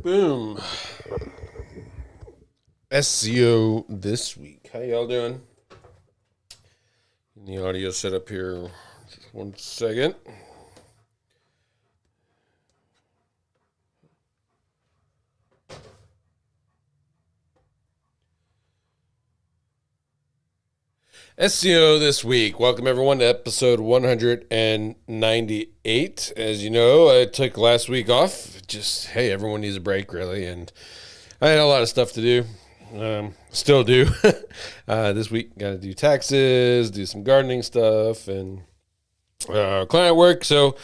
Boom. SEO this week. How y'all doing? The audio set up here. Just 1 second. SEO this week. Welcome everyone to episode 198. As you know, I took last week off. Just, hey, everyone needs a break, really. And I had a lot of stuff to do. Still do. This week, got to do taxes, do some gardening stuff, and client work. So,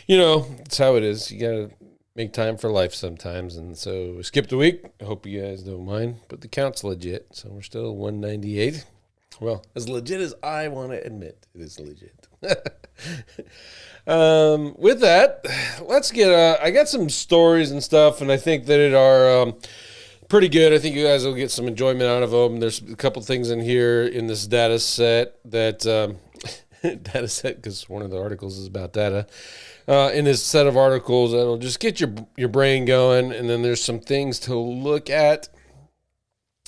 it's how it is. You got to make time for life sometimes. And so we skipped a week. I hope you guys don't mind, but the count's legit. So we're still 198. Well, as legit as I want to admit, it is legit. With that, let's get, I got some stories and stuff, and I think that it are pretty good. I think you guys will get some enjoyment out of them. There's a couple things in here in this data set that, data set, because one of the articles is about data, in this set of articles that'll just get your brain going. And then there's some things to look at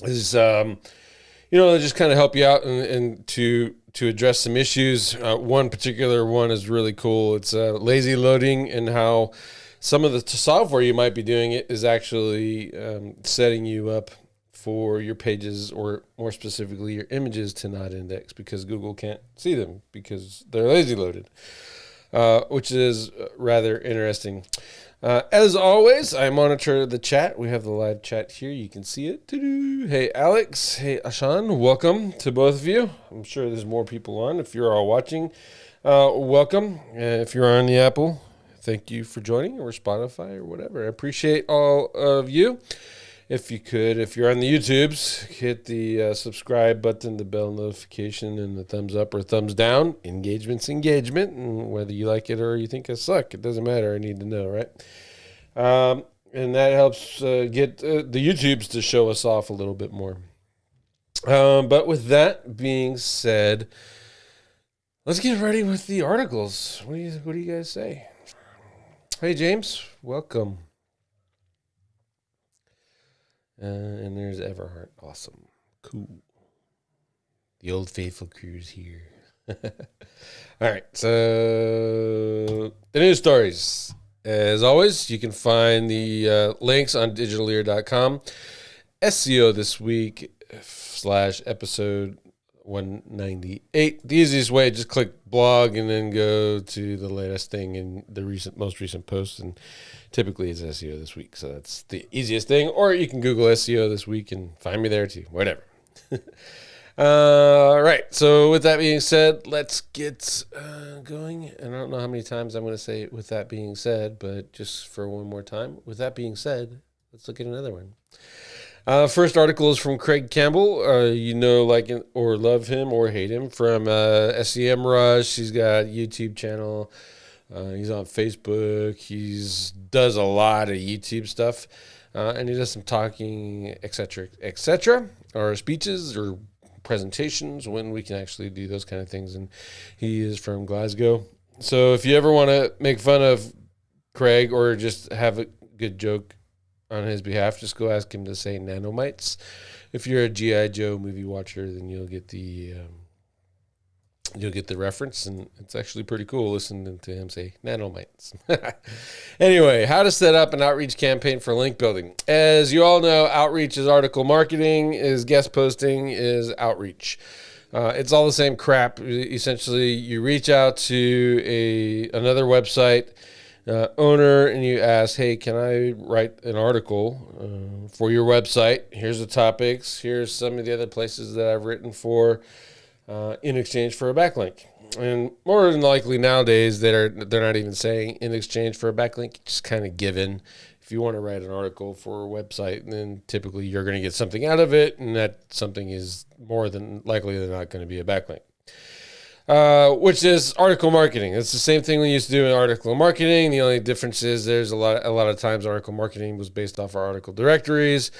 is, just kind of help you out and to address some issues. One particular one is really cool. It's lazy loading, and how some of the software you might be doing it is actually setting you up for your pages, or more specifically your images, to not index because Google can't see them because they're lazy loaded, which is rather interesting. As always, I monitor the chat. We have the live chat here. You can see it. Hey, Alex. Hey, Ashan. Welcome to both of you. I'm sure there's more people on. If you're all watching, welcome. If you're on the Apple, thank you for joining, or Spotify, or whatever. I appreciate all of you. If you could, if you're on the YouTubes, hit the subscribe button, the bell notification, and the thumbs up or thumbs down. Engagement's engagement, and whether you like it or you think I suck, it doesn't matter. I need to know, right? And that helps get the YouTubes to show us off a little bit more. But with that being said, let's get ready with the articles. What do you guys say? Hey, James, welcome. And there's Everhart. Awesome. Cool. The old faithful crew's here. All right. So the news stories. As always, you can find the links on digitalear.com. SEO this week / episode 198. The easiest way, just click blog and then go to the latest thing in the most recent post, and typically it's SEO this week, so that's the easiest thing. Or you can Google SEO this week and find me there too, whatever. All right, so with that being said, let's get going. And I don't know how many times I'm going to say with that being said, but just for one more time, with that being said, let's look at another one. First article is from Craig Campbell. Like or love him or hate him, from SEMrush. He's got a YouTube channel. He's on Facebook. He does a lot of YouTube stuff, and he does some talking, etc., or speeches or presentations when we can actually do those kind of things. And he is from Glasgow. So if you ever want to make fun of Craig or just have a good joke on his behalf, just go ask him to say nanomites. If you're a G.I. Joe movie watcher, then you'll get the reference, and it's actually pretty cool listening to him say nanomites. Anyway, how to set up an outreach campaign for link building. As you all know, outreach is article marketing, is guest posting, is outreach. It's all the same crap. Essentially, you reach out to another website owner and you ask, hey, can I write an article for your website? Here's the topics. Here's some of the other places that I've written for, in exchange for a backlink. And more than likely nowadays, they're not even saying in exchange for a backlink. It's just kind of given. If you want to write an article for a website, then typically you're going to get something out of it, and that something is more than likely than not going to be a backlink. Which is article marketing. It's the same thing we used to do in article marketing. The only difference is there's a lot of times article marketing was based off our article directories,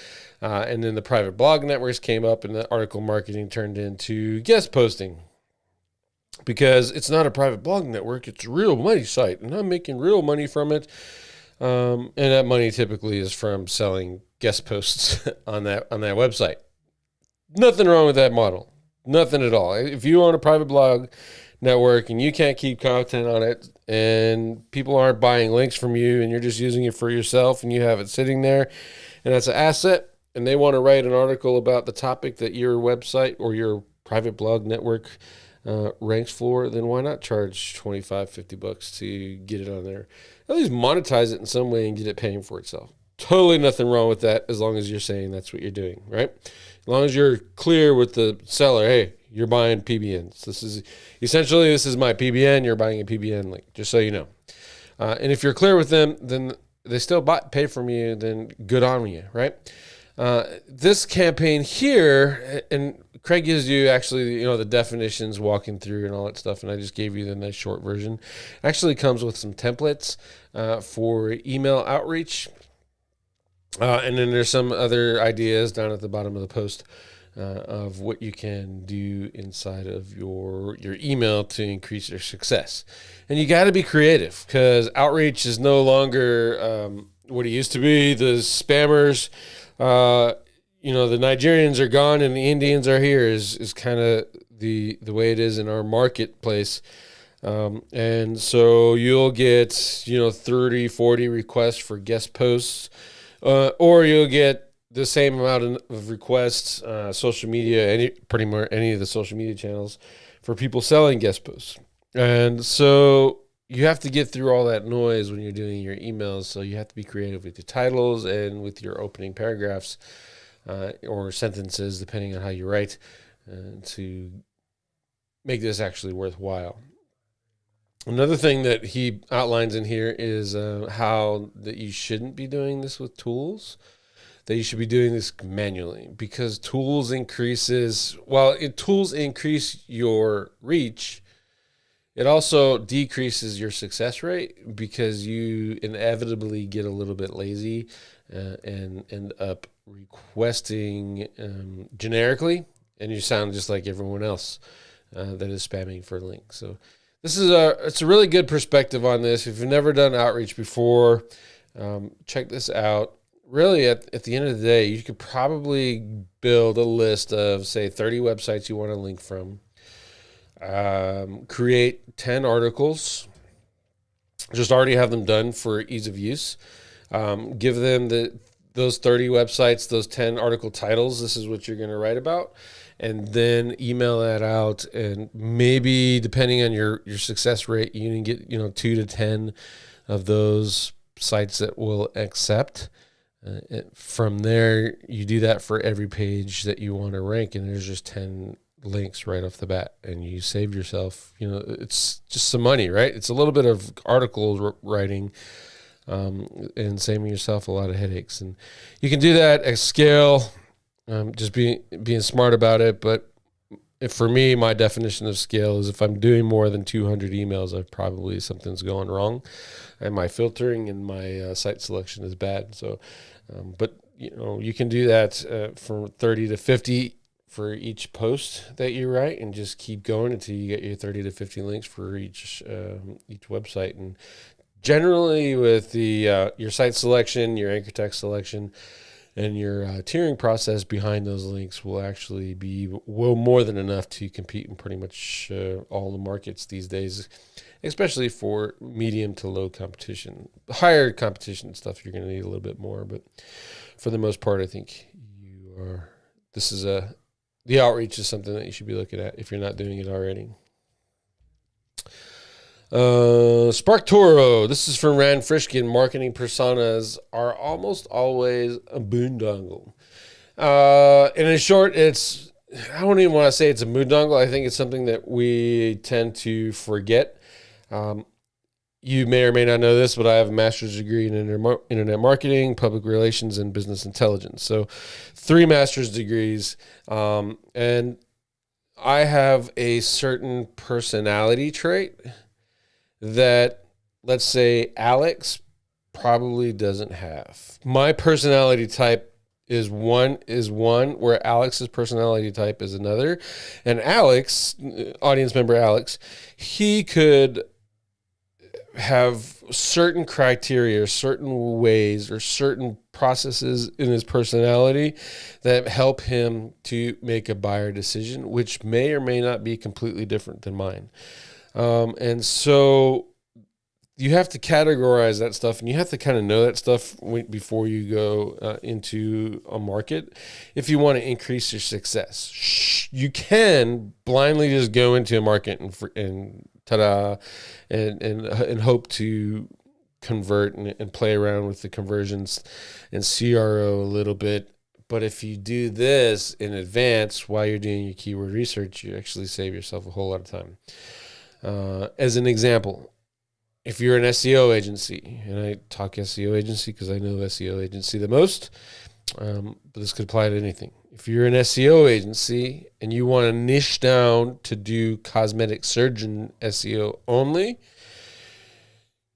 and then the private blog networks came up, and the article marketing turned into guest posting. Because it's not a private blog network, it's a real money site, and I'm making real money from it. And that money typically is from selling guest posts on that website. Nothing wrong with that model. Nothing at all. If you own a private blog network and you can't keep content on it, and people aren't buying links from you, and you're just using it for yourself, and you have it sitting there, and that's an asset, and they want to write an article about the topic that your website or your private blog network ranks for, then why not charge $25-$50 to get it on there? At least monetize it in some way and get it paying for itself. Totally nothing wrong with that, as long as you're saying that's what you're doing, right? long as you're clear with the seller, hey, you're buying PBNs. This is my PBN. You're buying a PBN link, just so you know. And if you're clear with them, then they still pay from you. Then good on you, right? This campaign here, and Craig gives you actually, the definitions walking through and all that stuff, and I just gave you the nice short version. Actually comes with some templates for email outreach. And then there's some other ideas down at the bottom of the post of what you can do inside of your email to increase your success. And you got to be creative, because outreach is no longer what it used to be. The spammers, the Nigerians are gone and the Indians are here is kind of the way it is in our marketplace. And so you'll get, 30, 40 requests for guest posts, or you'll get the same amount of requests, social media, pretty much any of the social media channels for people selling guest posts. And so you have to get through all that noise when you're doing your emails. So you have to be creative with your titles and with your opening paragraphs or sentences, depending on how you write, to make this actually worthwhile. Another thing that he outlines in here is how that you shouldn't be doing this with tools, that you should be doing this manually, because tools increase your reach, it also decreases your success rate, because you inevitably get a little bit lazy and end up requesting generically, and you sound just like everyone else that is spamming for links. So it's a really good perspective on this. If you've never done outreach before, check this out. Really, at the end of the day, you could probably build a list of, say, 30 websites you want to link from. Create 10 articles. Just already have them done for ease of use. Give them those 30 websites, those 10 article titles. This is what you're going to write about. And then email that out, and maybe depending on your success rate, you can get 2 to 10 of those sites that will accept. From there, you do that for every page that you want to rank, and there's just 10 links right off the bat, and you save yourself. It's just some money, right? It's a little bit of article writing, and saving yourself a lot of headaches. And you can do that at scale. Just being smart about it. But for me, my definition of scale is if I'm doing more than 200 emails, something's going wrong, and my filtering and my site selection is bad. So, but you can do that from 30 to 50 for each post that you write, and just keep going until you get your 30 to 50 links for each website. And generally, with your site selection, your anchor text selection, and your tiering process behind those links will actually be more than enough to compete in pretty much all the markets these days, especially for medium to low competition. Higher competition stuff, you're going to need a little bit more, but for the most part, I think the outreach is something that you should be looking at if you're not doing it already. SparkToro. This is from Rand Frischkin. Marketing personas are almost always a boondoggle. And in short, I don't even want to say it's a boondoggle. I think it's something that we tend to forget. You may or may not know this, but I have a master's degree in internet marketing, public relations, and business intelligence. So 3 master's degrees. And I have a certain personality trait that, let's say, Alex probably doesn't have. My personality type is one, where Alex's personality type is another. And Alex, audience member Alex, he could have certain criteria, certain ways, or certain processes in his personality that help him to make a buyer decision, which may or may not be completely different than mine. And so you have to categorize that stuff, and you have to kind of know that stuff before you go into a market if you want to increase your success. You can blindly just go into a market and ta-da, and hope to convert and play around with the conversions and CRO a little bit. But if you do this in advance while you're doing your keyword research, you actually save yourself a whole lot of time. As an example, if you're an SEO agency, and I talk SEO agency because I know SEO agency the most, but this could apply to anything. If you're an SEO agency and you want to niche down to do cosmetic surgeon SEO only,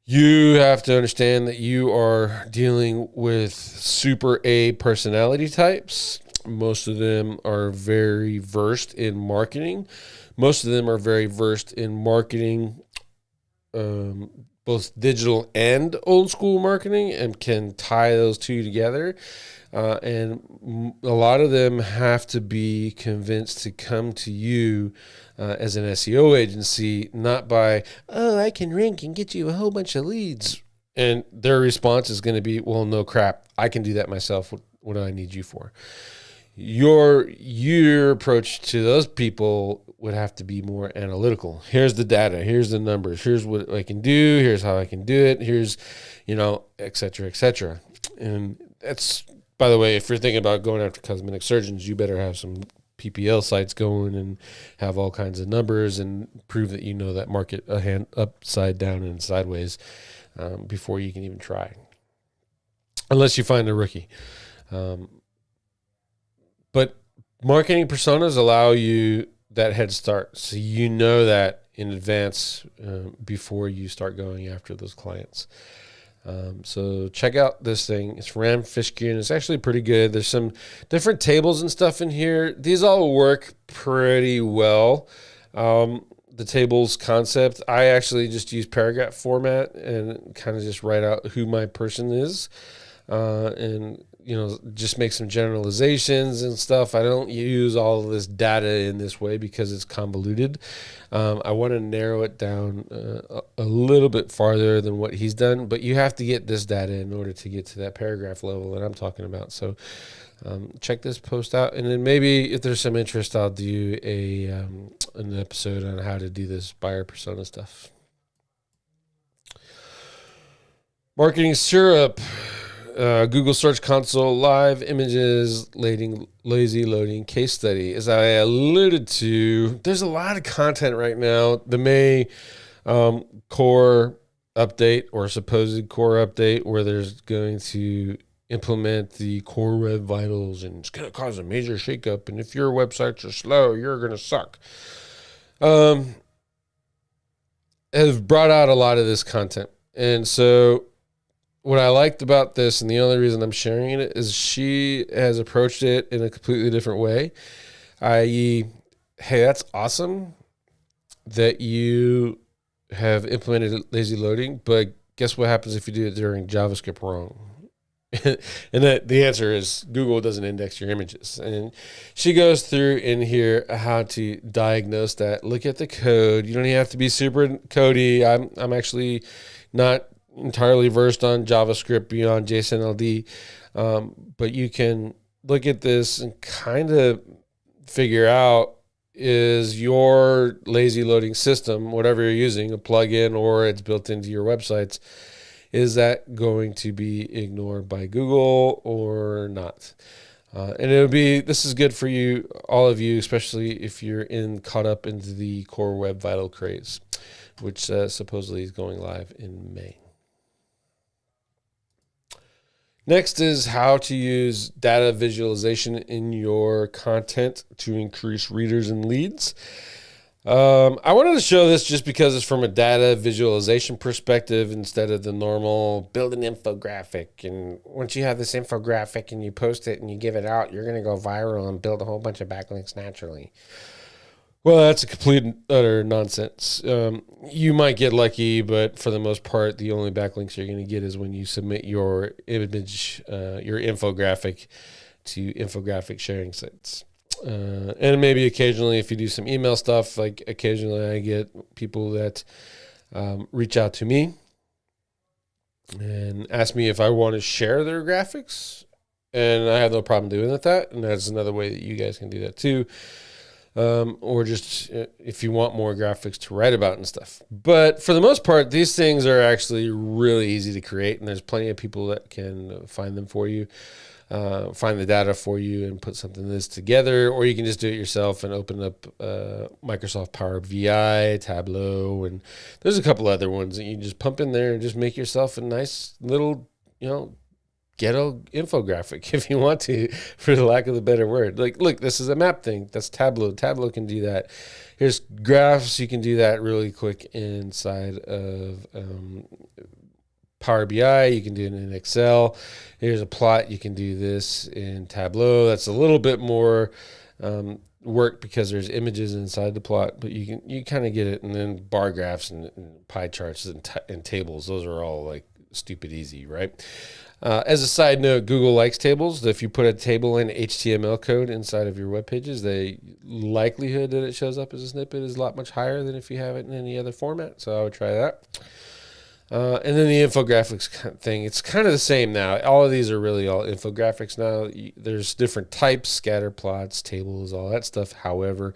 you have to understand that you are dealing with super A personality types. Most of them are very versed in marketing. Most of them are very versed in marketing, both digital and old school marketing, and can tie those two together. And a lot of them have to be convinced to come to you as an SEO agency, not by, oh, I can rank and get you a whole bunch of leads. And their response is going to be, well, no crap. I can do that myself. What do I need you for? Your approach to those people would have to be more analytical. Here's the data. Here's the numbers. Here's what I can do. Here's how I can do it. Here's, et cetera, et cetera. And that's, by the way, if you're thinking about going after cosmetic surgeons, you better have some PPL sites going and have all kinds of numbers and prove that you know that market a hand upside down and sideways before you can even try. Unless you find a rookie. But marketing personas allow you that head start. So you know that in advance before you start going after those clients. So check out this thing. It's Ram Fishkin. It's actually pretty good. There's some different tables and stuff in here. These all work pretty well. The tables concept, I actually just use paragraph format and kind of just write out who my person is. And just make some generalizations and stuff. I don't use all of this data in this way because it's convoluted. I want to narrow it down a little bit farther than what he's done, but you have to get this data in order to get to that paragraph level that I'm talking about. So check this post out, and then maybe if there's some interest, I'll do an episode on how to do this buyer persona stuff. Marketing syrup. Google Search Console live images, lazy loading case study. As I alluded to, there's a lot of content right now. The May core update or supposed core update where there's going to implement the Core Web Vitals and it's going to cause a major shakeup. And if your websites are slow, you're going to suck. Have brought out a lot of this content. And so what I liked about this, and the only reason I'm sharing it, is she has approached it in a completely different way, i.e., hey, that's awesome that you have implemented lazy loading, but guess what happens if you do it during JavaScript wrong? And that the answer is Google doesn't index your images. And she goes through in here how to diagnose that. Look at the code. You don't even have to be super codey. I'm actually not entirely versed on JavaScript beyond JSON-LD, but you can look at this and kind of figure out, is your lazy loading system, whatever you're using, a plugin or it's built into your websites, is that going to be ignored by Google or not? And this is good for you, all of you, especially if you're caught up into the Core Web Vital craze, which supposedly is going live in May. Next is how to use data visualization in your content to increase readers and leads. I wanted to show this just because it's from a data visualization perspective instead of the normal build an infographic. And once you have this infographic and you post it and you give it out, you're going to go viral and build a whole bunch of backlinks naturally. Well, that's a complete and utter nonsense. You might get lucky, but for the most part, the only backlinks you're going to get is when you submit your image, your infographic to infographic sharing sites. And maybe occasionally if you do some email stuff, like occasionally I get people that reach out to me and ask me if I want to share their graphics. And I have no problem doing that. And that's another way that you guys can do that too. Or just if you want more graphics to write about and stuff. But for the most part, these things are actually really easy to create, and there's plenty of people that can find them for you. find the data for you and put something this together, or you can just do it yourself and open up Microsoft Power BI, Tableau, and there's a couple other ones that you just pump in there and just make yourself a nice little, ghetto infographic if you want to, for the lack of a better word. Like, look, this is a map thing. That's Tableau. Tableau can do that. Here's graphs. You can do that really quick inside of Power BI. You can do it in Excel. Here's a plot. You can do this in Tableau. That's a little bit more work because there's images inside the plot, but you kind of get it. And then bar graphs and pie charts and tables. Those are all like stupid easy, right? As a side note, Google likes tables. If you put a table in HTML code inside of your web pages, the likelihood that it shows up as a snippet is a lot much higher than if you have it in any other format. So I would try that. And then the infographics thing, it's kind of the same now. All of these are really all infographics now. There's different types, scatter plots, tables, all that stuff. However,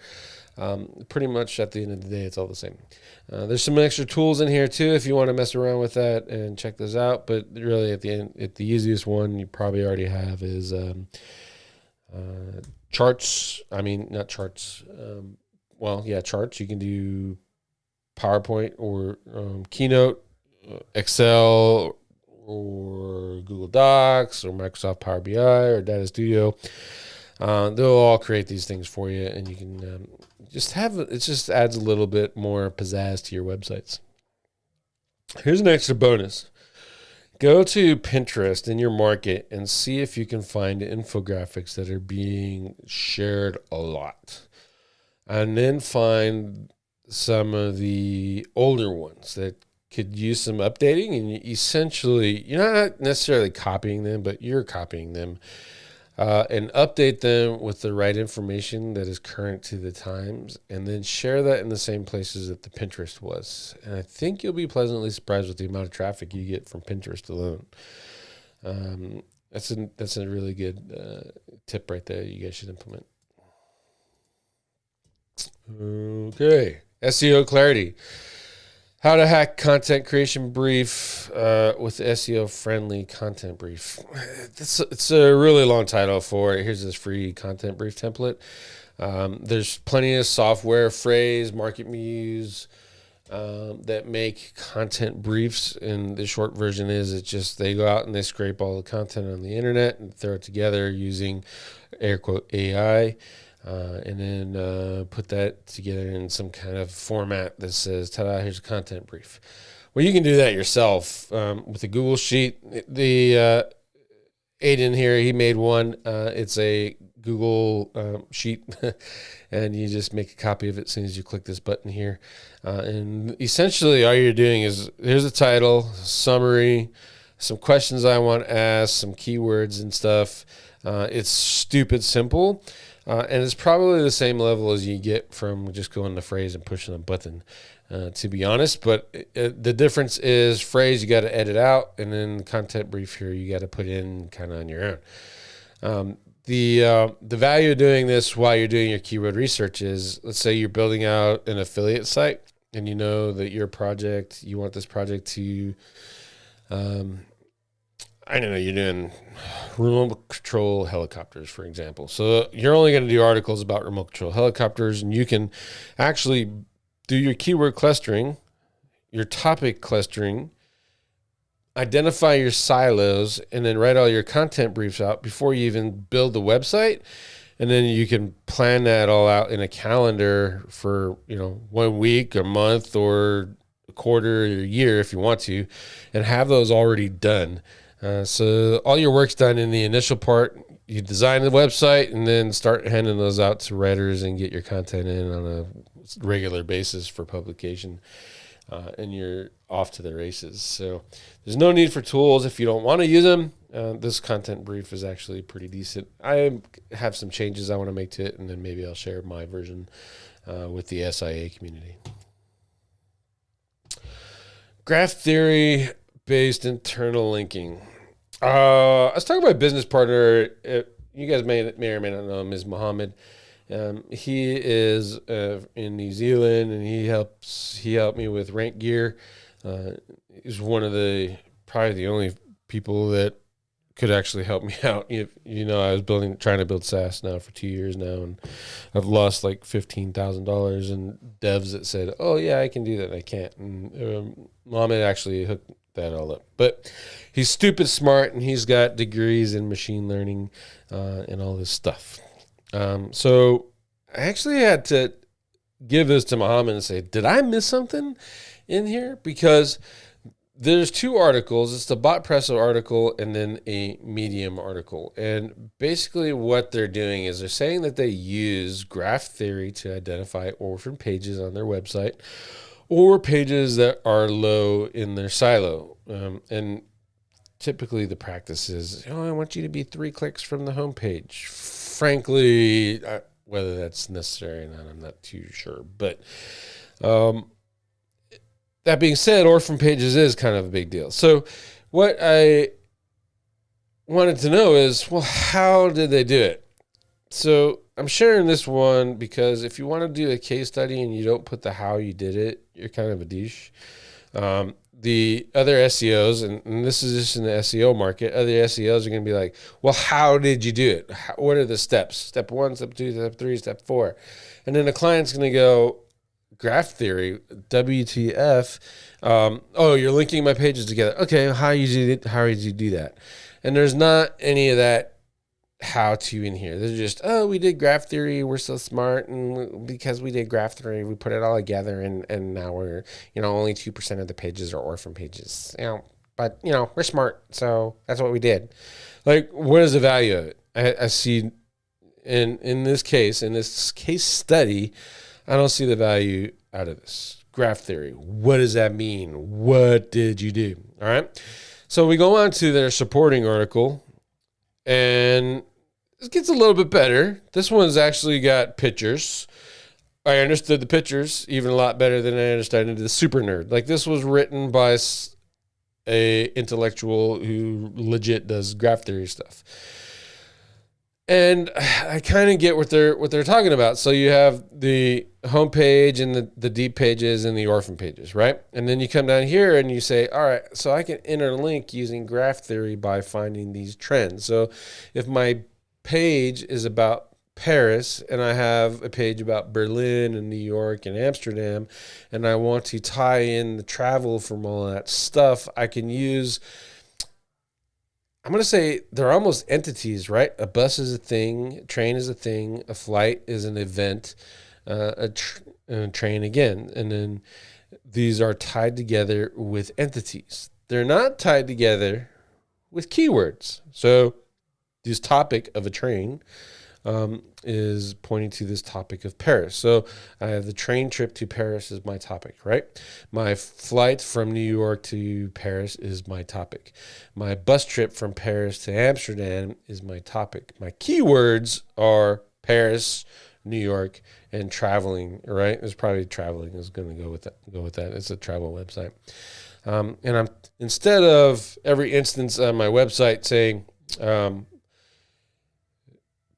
pretty much at the end of the day, it's all the same. There's some extra tools in here too if you want to mess around with that and check those out. But really at the end, the easiest one you probably already have is charts. I mean, not charts. Charts. You can do PowerPoint or Keynote, Excel, or Google Docs, or Microsoft Power BI, or Data Studio. They'll all create these things for you, and you can it just adds a little bit more pizzazz to your websites. Here's an extra bonus. Go to Pinterest in your market and see if you can find infographics that are being shared a lot. And then find some of the older ones that could use some updating, and essentially you're not necessarily copying them, but you're copying them, and update them with the right information that is current to the times, and then share that in the same places that the Pinterest was. And I think you'll be pleasantly surprised with the amount of traffic you get from Pinterest alone. That's a really good tip right there. You guys should implement. Okay, SEO clarity. How to hack content creation brief with SEO friendly content brief. It's a really long title for it. Here's this free content brief template. There's plenty of software, Phrase, MarketMuse, that make content briefs. And the short version is it's just they go out and they scrape all the content on the internet and throw it together using air quote AI. And then put that together in some kind of format that says, ta-da, here's a content brief. Well, you can do that yourself with a Google Sheet. The Aiden here, he made one. It's a Google Sheet, and you just make a copy of it as soon as you click this button here. And essentially all you're doing is, here's a title, summary, some questions I want to ask, some keywords and stuff. It's stupid simple. And it's probably the same level as you get from just going to Phrase and pushing a button, to be honest. But the difference is Phrase, you got to edit out, and then content brief here, you got to put in kind of on your own. The value of doing this while you're doing your keyword research is, let's say you're building out an affiliate site, and you know that you want this project to, I don't know, you're doing remote control helicopters, for example. So you're only going to do articles about remote control helicopters, and you can actually do your keyword clustering, your topic clustering, identify your silos, and then write all your content briefs out before you even build the website. And then you can plan that all out in a calendar for, 1 week, a month, or a quarter, or a year if you want to, and have those already done. So all your work's done in the initial part. You design the website and then start handing those out to writers and get your content in on a regular basis for publication. And you're off to the races. So there's no need for tools if you don't want to use them. This content brief is actually pretty decent. I have some changes I want to make to it, and then maybe I'll share my version with the SIA community. Graph theory based internal linking. I was talking about a business partner. You guys may or may not know him, is Mohammed. He is in New Zealand, and he helped me with RankGear. He's one of probably the only people that could actually help me out. I was trying to build SaaS now for 2 years now, and I've lost like $15,000 in devs that said, "Oh yeah, I can do that." And I can't. And Mohammed actually hooked that all up. But he's stupid smart, and he's got degrees in machine learning and all this stuff. So I actually had to give this to Mohammed and say, "Did I miss something in here?" Because there's two articles. It's the Botpresso article and then a Medium article. And basically what they're doing is they're saying that they use graph theory to identify orphan pages on their website or pages that are low in their silo. And typically the practice is, I want you to be 3 clicks from the homepage. Frankly, whether that's necessary or not, I'm not too sure. But that being said, orphan pages is kind of a big deal. So what I wanted to know is, well, how did they do it? So I'm sharing this one because if you want to do a case study and you don't put the how you did it, you're kind of a douche. The other SEOs, and this is just in the SEO market, other SEOs are going to be like, well, how did you do it? What are the steps? Step 1, step 2, step 3, step 4. And then the client's going to go, graph theory, WTF. You're linking my pages together. Okay, how did you do that? And there's not any of that how to in here. They're just, we did graph theory. We're so smart. And because we did graph theory, we put it all together. And now we're, only 2% of the pages are orphan pages, but we're smart. So that's what we did. Like, what is the value of it? I see in this case study, I don't see the value out of this. Graph theory. What does that mean? What did you do? All right. So we go on to their supporting article, and it gets a little bit better. This one's actually got pictures. I understood the pictures even a lot better than I understood the super nerd. Like, this was written by a intellectual who legit does graph theory stuff. And I kind of get what they're talking about. So you have the homepage and the deep pages and the orphan pages, right? And then you come down here and you say, all right, so I can interlink using graph theory by finding these trends. So if my page is about Paris and I have a page about Berlin and New York and Amsterdam, and I want to tie in the travel from all of that stuff, I can use, I'm going to say they're almost entities, right? A bus is a thing, a train is a thing, a flight is an event, a train again. And then these are tied together with entities. They're not tied together with keywords. So this topic of a train is pointing to this topic of Paris. So I have the train trip to Paris is my topic, right? My flight from New York to Paris is my topic. My bus trip from Paris to Amsterdam is my topic. My keywords are Paris, New York, and traveling, right? It's probably traveling is going to go with that. It's a travel website. And I'm, instead of every instance on my website saying,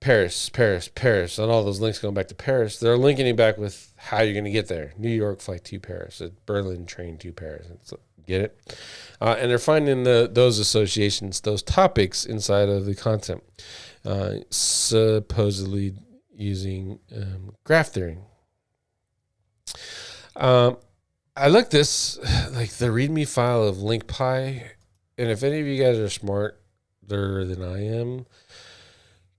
Paris, Paris, Paris, and all those links going back to Paris, they're linking it back with how you're going to get there. New York flight to Paris, a Berlin train to Paris. Get it? And they're finding those associations, those topics inside of the content, supposedly using graph theory. I looked this, like the README file of LinkPy, and if any of you guys are smarter than I am,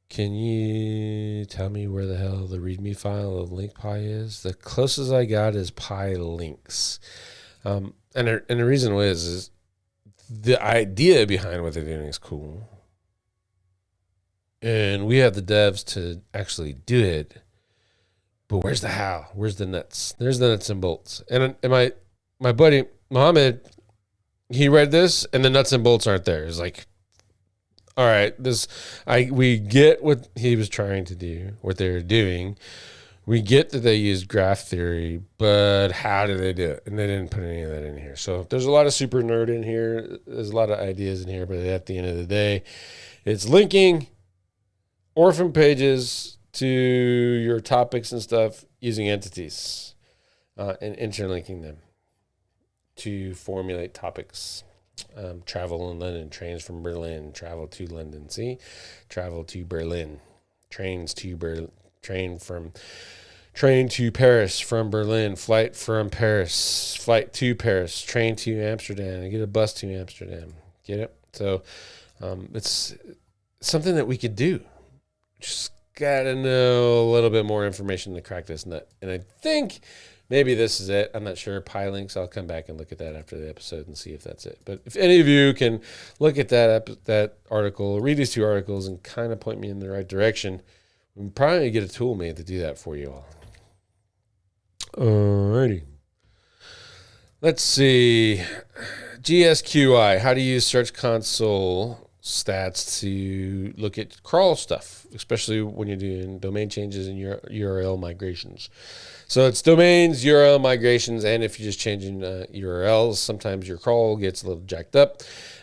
can you tell me where the hell the README file of LinkPy is? The closest I got is PyLinks. And the reason is the idea behind what they're doing is cool. And we have the devs to actually do it. But where's the how? Where's the nuts? There's the nuts and bolts. And my buddy, Mohammed, he read this, and the nuts and bolts aren't there. It's like, all right, we get what he was trying to do, what they were doing. We get that they used graph theory, but how did they do it? And they didn't put any of that in here. So there's a lot of super nerd in here. There's a lot of ideas in here, but at the end of the day, it's linking orphan pages to your topics and stuff using entities and interlinking them to formulate topics. Travel in London, trains from Berlin, travel to London. See, travel to Berlin, trains to Berlin, train to Paris from Berlin, flight from Paris, flight to Paris, train to Amsterdam, get a bus to Amsterdam. Get it? So it's something that we could do. Just got to know a little bit more information to crack this nut. And I think maybe this is it. I'm not sure. PyLinks, I'll come back and look at that after the episode and see if that's it. But if any of you can look at that article, read these two articles, and kind of point me in the right direction, we can probably get a tool made to do that for you all. Alrighty. Let's see. GSQI, how to use Search Console stats to look at crawl stuff, especially when you're doing domain changes and your URL migrations. So it's domains, URL migrations, and if you're just changing URLs, sometimes your crawl gets a little jacked up.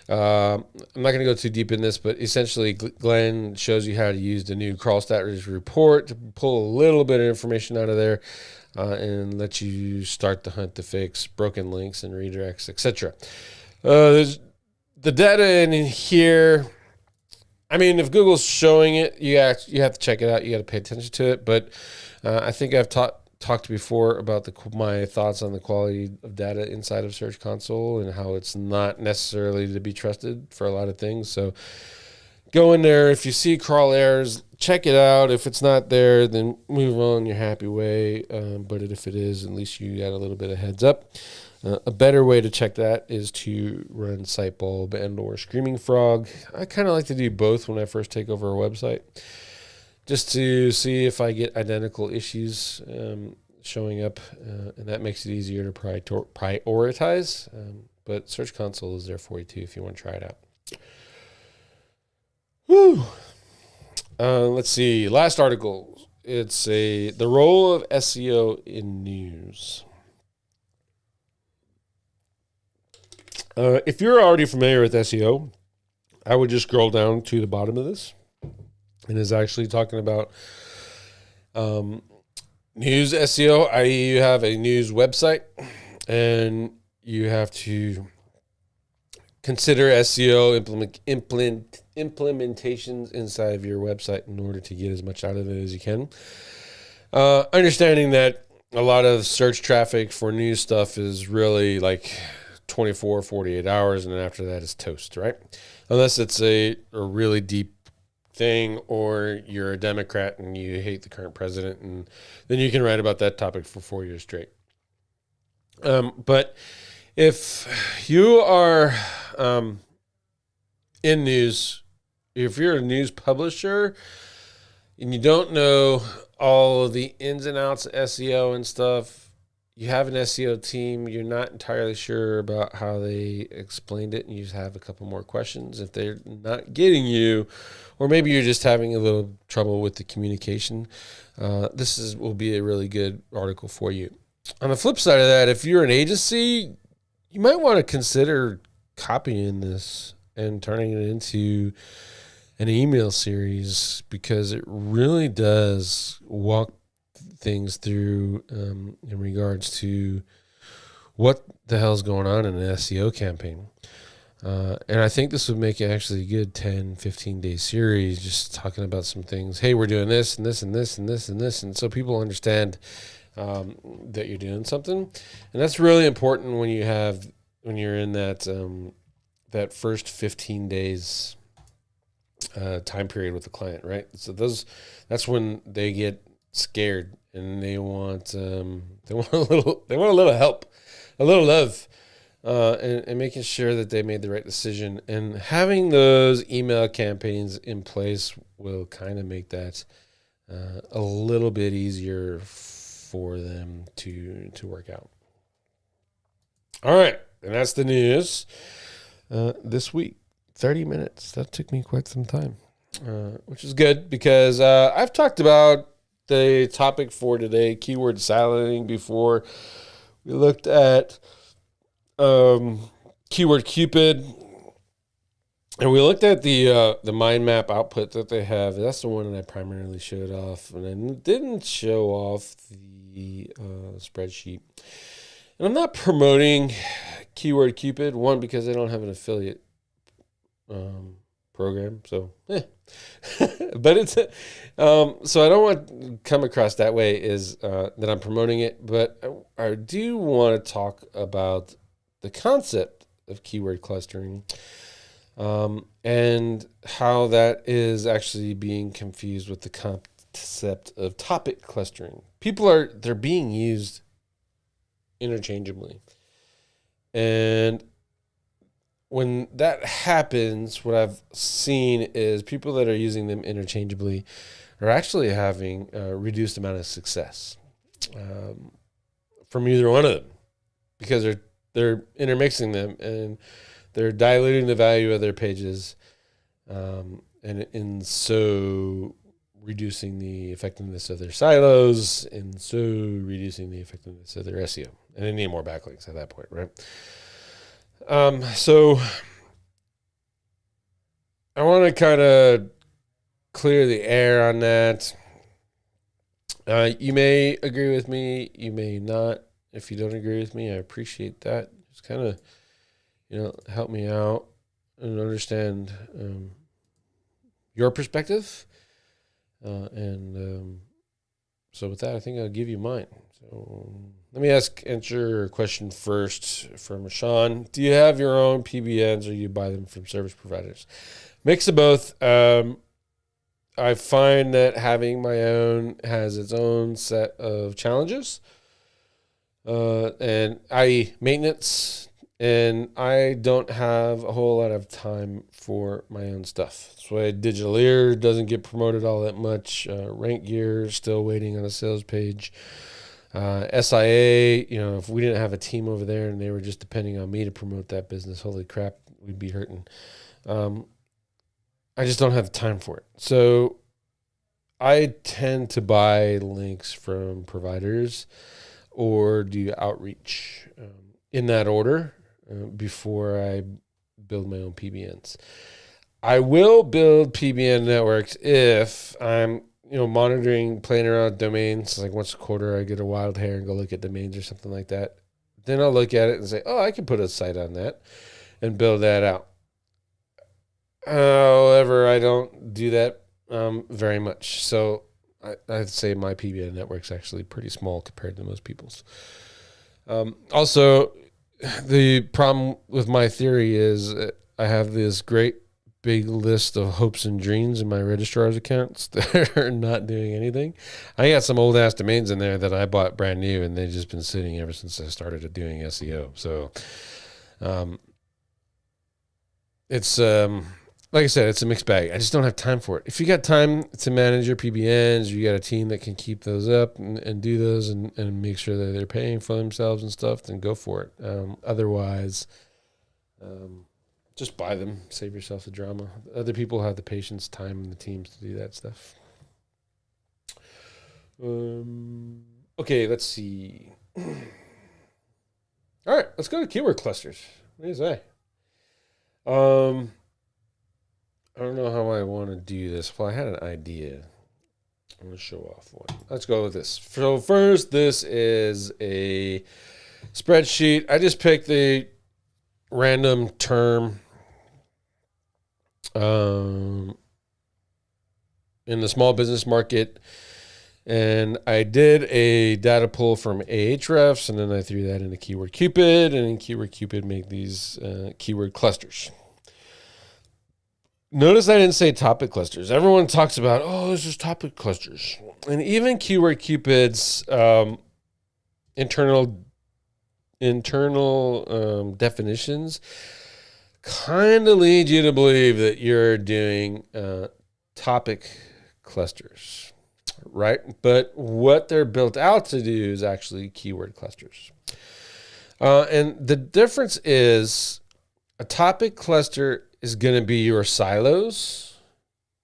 I'm not going to go too deep in this, but essentially Glenn shows you how to use the new crawl stats report to pull a little bit of information out of there and let you start the hunt to fix broken links and redirects, etc. There's the data in here. I mean, if Google's showing it, you have to check it out. You got to pay attention to it. But I think I've talked before about my thoughts on the quality of data inside of Search Console and how it's not necessarily to be trusted for a lot of things. So go in there. If you see crawl errors, check it out. If it's not there, then move on your happy way. But if it is, at least you got a little bit of heads up. A better way to check that is to run Sitebulb and or Screaming Frog. I kind of like to do both when I first take over a website, just to see if I get identical issues showing up, and that makes it easier to prioritize. But Search Console is there for you too if you want to try it out. Woo! Let's see. Last article. It's the role of SEO in news. If you're already familiar with SEO, I would just scroll down to the bottom of this. And is actually talking about news SEO, i.e. you have a news website and you have to consider SEO implementations inside of your website in order to get as much out of it as you can. Understanding that a lot of search traffic for news stuff is really like 24, 48 hours, and then after that is toast, right? Unless it's a really deep thing or you're a Democrat and you hate the current president, and then you can write about that topic for 4 years straight. But if you are in news, if you're a news publisher and you don't know all of the ins and outs of SEO and stuff, you have an SEO team, you're not entirely sure about how they explained it, and you just have a couple more questions. If they're not getting you, or maybe you're just having a little trouble with the communication, this will be a really good article for you. On the flip side of that, if you're an agency, you might want to consider copying this and turning it into an email series, because it really does walk things through in regards to what the hell's going on in an SEO campaign. And I think this would make it actually a good 10, 15-day series, just talking about some things. Hey, we're doing this and this and this and this and this. And so people understand that you're doing something. And that's really important when you're in that first 15 days time period with the client, right? So that's when they get scared and they want a little help, a little love, and making sure that they made the right decision. And having those email campaigns in place will kind of make that a little bit easier for them to work out. All right, and that's the news this week. 30 minutes. That took me quite some time, which is good because I've talked about the topic for today, keyword siloing, before. We looked at Keyword Cupid, and we looked at the mind map output that they have. That's the one that I primarily showed off, and I didn't show off the spreadsheet. And I'm not promoting Keyword Cupid, one, because I don't have an affiliate program. So, but it's, so I don't want to come across that way is that I'm promoting it, but I do want to talk about the concept of keyword clustering and how that is actually being confused with the concept of topic clustering. They're being used interchangeably. And when that happens, what I've seen is people that are using them interchangeably are actually having a reduced amount of success from either one of them, because they're intermixing them and they're diluting the value of their pages, and in so reducing the effectiveness of their silos, and so reducing the effectiveness of their SEO. And they need more backlinks at that point, right? So I want to kind of clear the air on that. You may agree with me, you may not. If you don't agree with me, I appreciate that. Just kind of, help me out and understand your perspective. So with that, I think I'll give you mine. So let me answer a question first from Sean. Do you have your own PBNs or you buy them from service providers? Mix of both. I find that having my own has its own set of challenges, and i.e. maintenance, and I don't have a whole lot of time for my own stuff. That's why Digital Ear doesn't get promoted all that much. Rank Gear still waiting on a sales page. SIA, if we didn't have a team over there and they were just depending on me to promote that business, holy crap, we'd be hurting. I just don't have the time for it. So I tend to buy links from providers or do outreach in that order before I build my own PBNs. I will build PBN networks if I'm monitoring, playing around with domains. Like once a quarter, I get a wild hair and go look at domains or something like that. Then I'll look at it and say, oh, I can put a site on that and build that out. However, I don't do that very much. So I'd say my PBN network's actually pretty small compared to most people's. Also, the problem with my theory is I have this great big list of hopes and dreams in my registrar's accounts that are not doing anything. I got some old ass domains in there that I bought brand new and they've just been sitting ever since I started doing SEO. So it's like I said, it's a mixed bag. I just don't have time for it. If you got time to manage your PBNs, you got a team that can keep those up and do those and make sure that they're paying for themselves and stuff, then go for it. Otherwise, just buy them. Save yourself the drama. Other people have the patience, time, and the teams to do that stuff. Okay, let's see. All right, let's go to keyword clusters. What do you say? I don't know how I want to do this. Well, I had an idea. I'm going to show off one. Let's go with this. So first, this is a spreadsheet. I just picked the random term in the small business market, and I did a data pull from Ahrefs, and then I threw that into Keyword Cupid, and in Keyword Cupid make these keyword clusters. Notice I didn't say topic clusters. Everyone talks about, this is topic clusters. And even Keyword Cupid's internal definitions kind of lead you to believe that you're doing topic clusters, right? But what they're built out to do is actually keyword clusters. And the difference is a topic cluster is going to be your silos,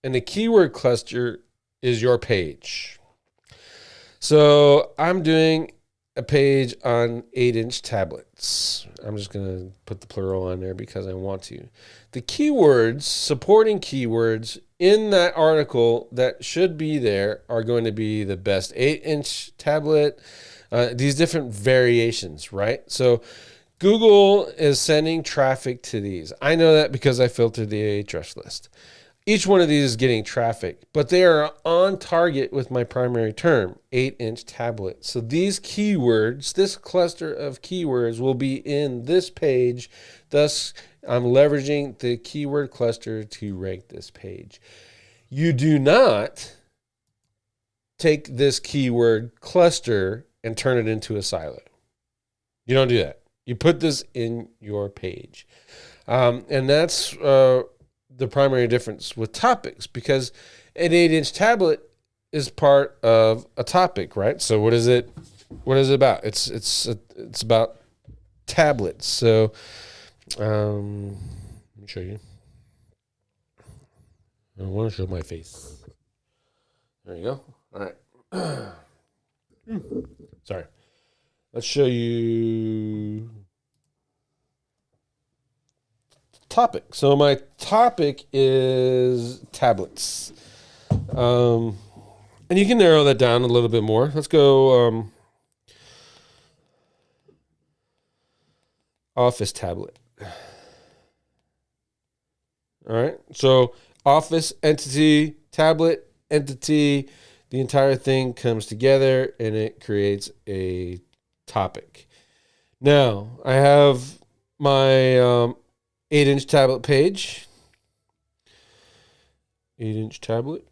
and the keyword cluster is your page. So I'm doing a page on 8-inch tablets. I'm just going to put the plural on there because I want to. The keywords, supporting keywords in that article that should be there are going to be the best 8-inch tablet, these different variations, right? So Google is sending traffic to these. I know that because I filtered the Ahrefs list. Each one of these is getting traffic, but they are on target with my primary term, 8-inch tablet. So these keywords, this cluster of keywords will be in this page. Thus, I'm leveraging the keyword cluster to rank this page. You do not take this keyword cluster and turn it into a silo. You don't do that. You put this in your page. And that's the primary difference with topics, because an 8-inch tablet is part of a topic, right? So what is it about? It's about tablets. So let me show you. I want to show my face. There you go. All right. Sorry. Let's show you topic. So my topic is tablets. And you can narrow that down a little bit more. Let's go Office tablet. All right. So Office, entity, tablet, entity, the entire thing comes together and it creates a topic. Now, I have my 8-inch tablet page. 8-inch tablet.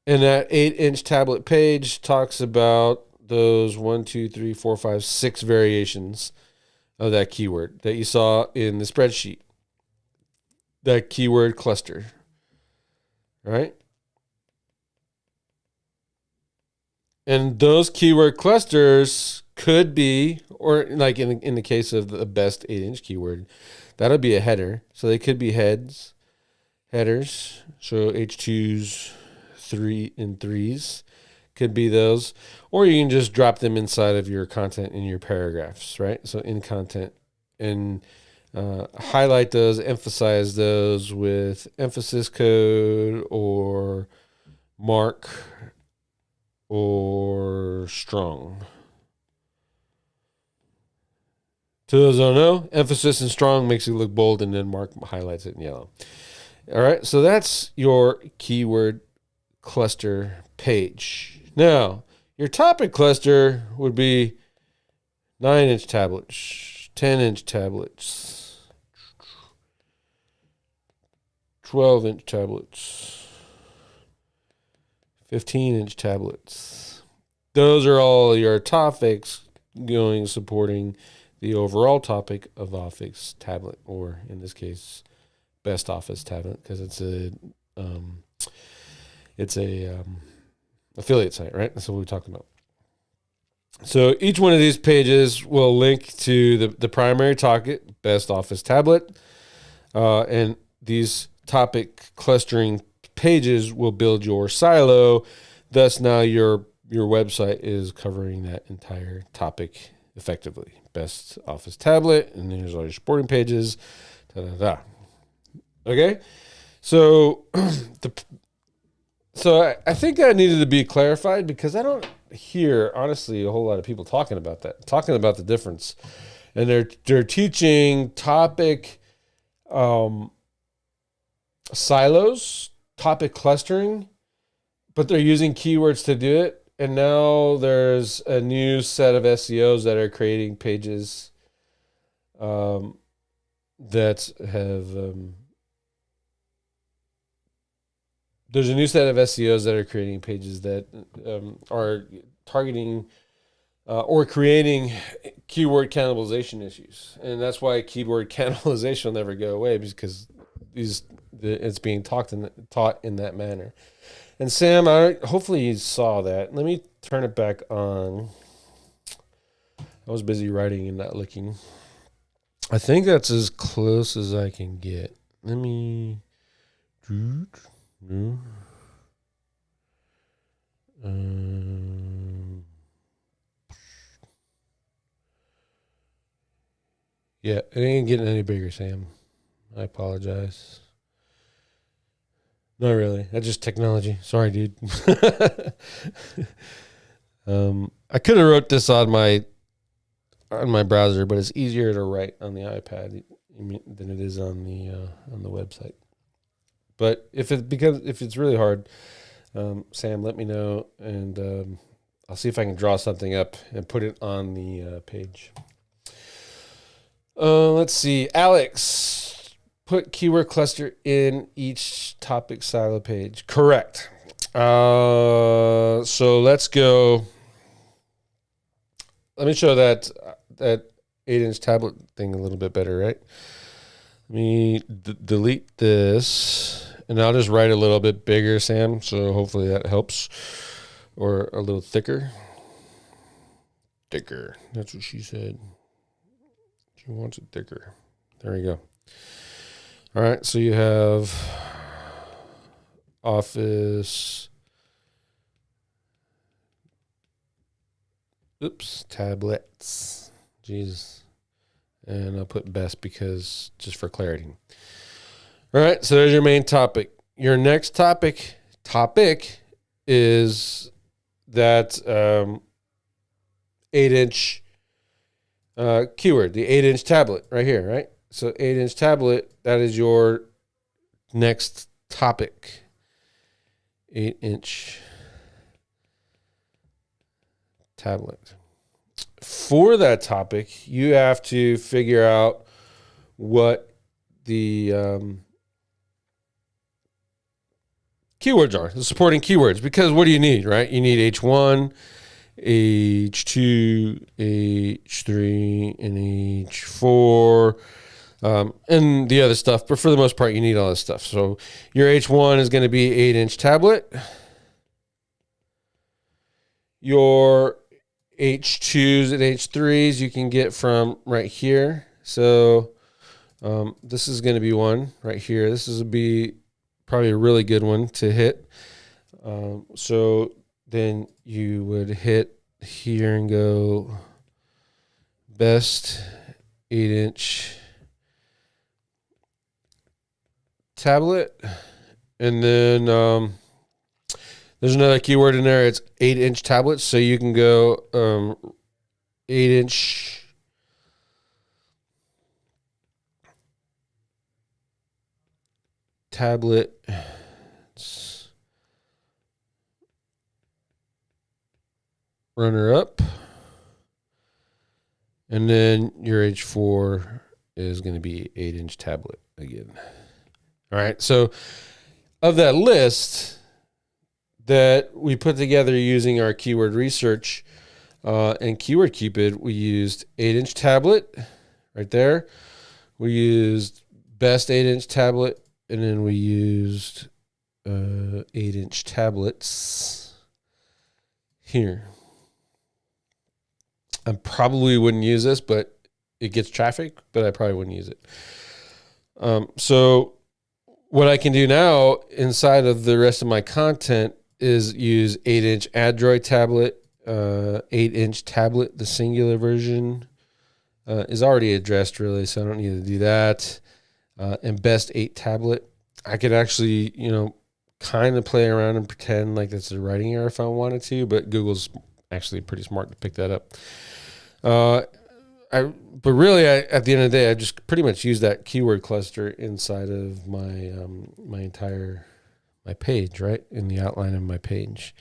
And that 8-inch tablet page talks about those 1, 2, 3, 4, 5, 6 variations of that keyword that you saw in the spreadsheet. That keyword cluster. Right? And those keyword clusters could be, or like in the case of the best 8-inch keyword, that'll be a header. So they could be headers. So H2s, 3 and 3s could be those. Or you can just drop them inside of your content in your paragraphs, right? So in content, and highlight those, emphasize those with emphasis code or mark or strong. To those who don't know, emphasis and strong makes it look bold, and then mark highlights it in yellow. All right, so that's your keyword cluster page. Now, your topic cluster would be 9-inch tablets, 10-inch tablets, 12-inch tablets, 15-inch tablets. Those are all your topics supporting the overall topic of Office tablet, or in this case, best Office tablet, because it's a affiliate site, right? That's what we're talking about. So each one of these pages will link to the primary topic, best Office tablet, and these topic clustering pages will build your silo. Thus, now your website is covering that entire topic effectively. Best Office tablet, and then there's all your supporting pages. Okay, so I think that needed to be clarified, because I don't hear, honestly, a whole lot of people talking about the difference, and they're teaching topic silos, topic clustering, but they're using keywords to do it. And now there's a new set of SEOs that are creating pages that have there's a new set of SEOs that are creating pages that are targeting or creating keyword cannibalization issues. And that's why keyword cannibalization will never go away, because it's being taught in that manner. And Sam, hopefully you saw that. Let me turn it back on. I was busy writing and not looking. I think that's as close as I can get. Let me... yeah, it ain't getting any bigger, Sam. I apologize. Not really. That's just technology. Sorry, dude. I could have wrote this on my browser, but it's easier to write on the iPad than it is on the website. But if it's really hard, Sam, let me know, and I'll see if I can draw something up and put it on the page. Let's see, Alex, put keyword cluster in each topic silo page. Correct. So let's go. Let me show that 8-inch tablet thing a little bit better, right? Let me delete this, and I'll just write a little bit bigger, Sam, so hopefully that helps, or a little thicker. Thicker. That's what she said. She wants it thicker. There we go. All right, so you have Office. Oops, tablets. Jesus. And I'll put best because just for clarity. All right, so there's your main topic. Your next topic is that 8-inch keyword, the 8-inch tablet right here, right? So 8-inch tablet, that is your next topic. 8-inch tablet. For that topic, you have to figure out what the keywords are, the supporting keywords, because what do you need, right? You need H1, H2, H3, and H4, and the other stuff. But for the most part, you need all this stuff. So your H1 is going to be 8-inch tablet. Your H2s and H3s you can get from right here. So this is going to be one right here. This is be probably a really good one to hit. So then you would hit here and go best 8-inch tablet. And then there's another keyword in there. It's 8-inch tablets. So you can go 8-inch tablet. Runner up. And then your H4 is going to be 8-inch tablet again. All right. So of that list that we put together using our keyword research and Keyword Cupid, we used 8-inch tablet right there. We used best 8-inch tablet, and then we used 8-inch tablets here. I probably wouldn't use this, but it gets traffic, but I probably wouldn't use it. So what I can do now inside of the rest of my content is use 8-inch Android tablet, 8-inch tablet, the singular version is already addressed really, so I don't need to do that. And best 8 tablet, I could actually, kind of play around and pretend like that's a writing error if I wanted to, but Google's actually pretty smart to pick that up. But really, at the end of the day, I just pretty much use that keyword cluster inside of my my page, right, in the outline of my page.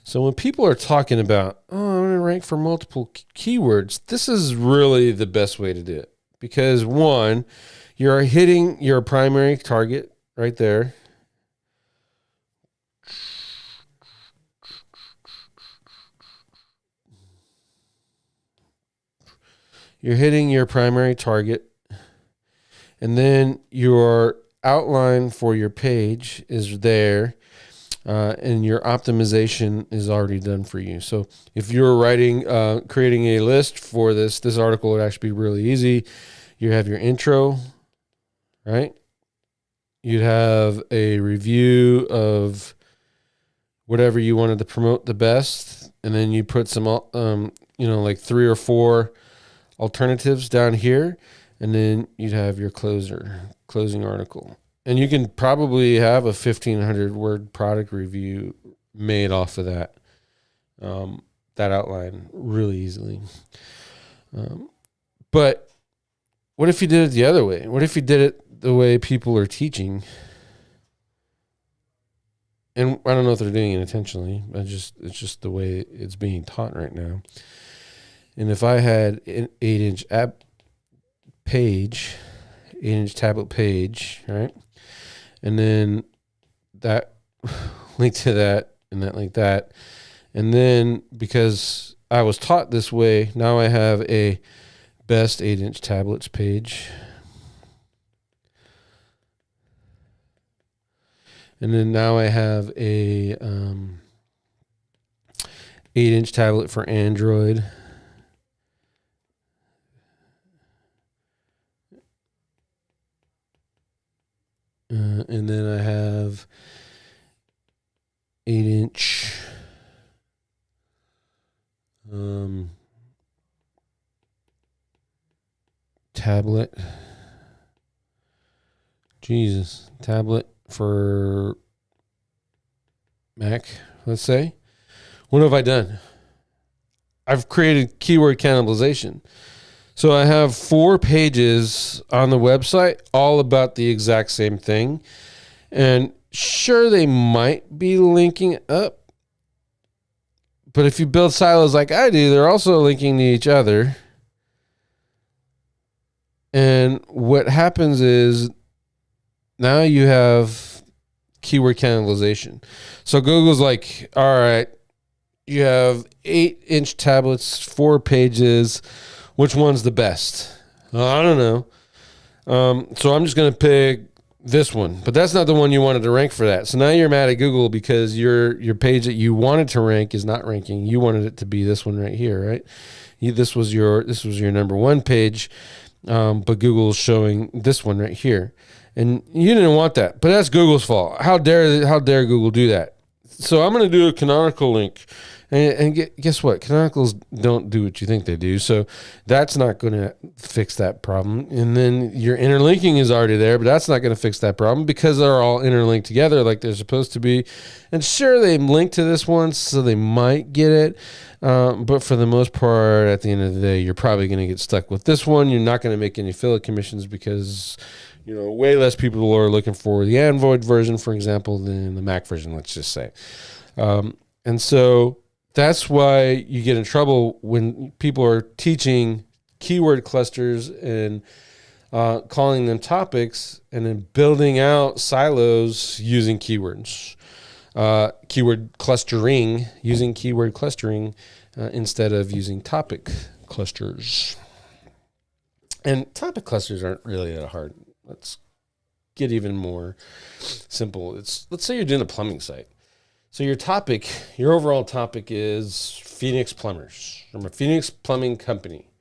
So when people are talking about, I'm going to rank for multiple keywords, this is really the best way to do it, because one, you're hitting your primary target right there. You're hitting your primary target, and then your outline for your page is there, and your optimization is already done for you. So if you're creating a list for this article would actually be really easy. You have your intro, right? You'd have a review of whatever you wanted to promote the best, and then you put some, like 3 or 4 alternatives down here, and then you'd have your closing article. And you can probably have a 1,500 word product review made off of that, that outline really easily. But what if you did it the other way? What if you did it the way people are teaching? And I don't know if they're doing it intentionally. It's just the way it's being taught right now. And if I had an 8-inch page, 8-inch tablet page, right? And then that link to that and that link that. And then because I was taught this way, now I have a best 8-inch tablets page. And then now I have a 8-inch tablet for Android. And then I have 8-inch tablet. Jesus, tablet for Mac, let's say. What have I done? I've created keyword cannibalization. So I have 4 pages on the website all about the exact same thing. And sure, they might be linking up. But if you build silos like I do, they're also linking to each other. And what happens is now you have keyword cannibalization. So Google's like, all right, you have 8-inch tablets, 4 pages. Which one's the best? I don't know. So I'm just going to pick this one. But that's not the one you wanted to rank for that. So now you're mad at Google because your page that you wanted to rank is not ranking. You wanted it to be this one right here, right? This was your number 1 page, but Google's showing this one right here. And you didn't want that. But that's Google's fault. How dare Google do that? So I'm going to do a canonical link. And guess what? Canonicals don't do what you think they do. So that's not going to fix that problem. And then your interlinking is already there, but that's not going to fix that problem because they're all interlinked together like they're supposed to be. And sure, they link to this one, so they might get it. But for the most part, at the end of the day, you're probably going to get stuck with this one. You're not going to make any affiliate commissions because way less people are looking for the Android version, for example, than the Mac version, let's just say. And so that's why you get in trouble when people are teaching keyword clusters and calling them topics and then building out silos using keywords. Keyword clustering, using keyword clustering instead of using topic clusters. And topic clusters aren't really that hard. Let's get even more simple. Let's say you're doing a plumbing site. So your overall topic is Phoenix Plumbers from a Phoenix Plumbing Company,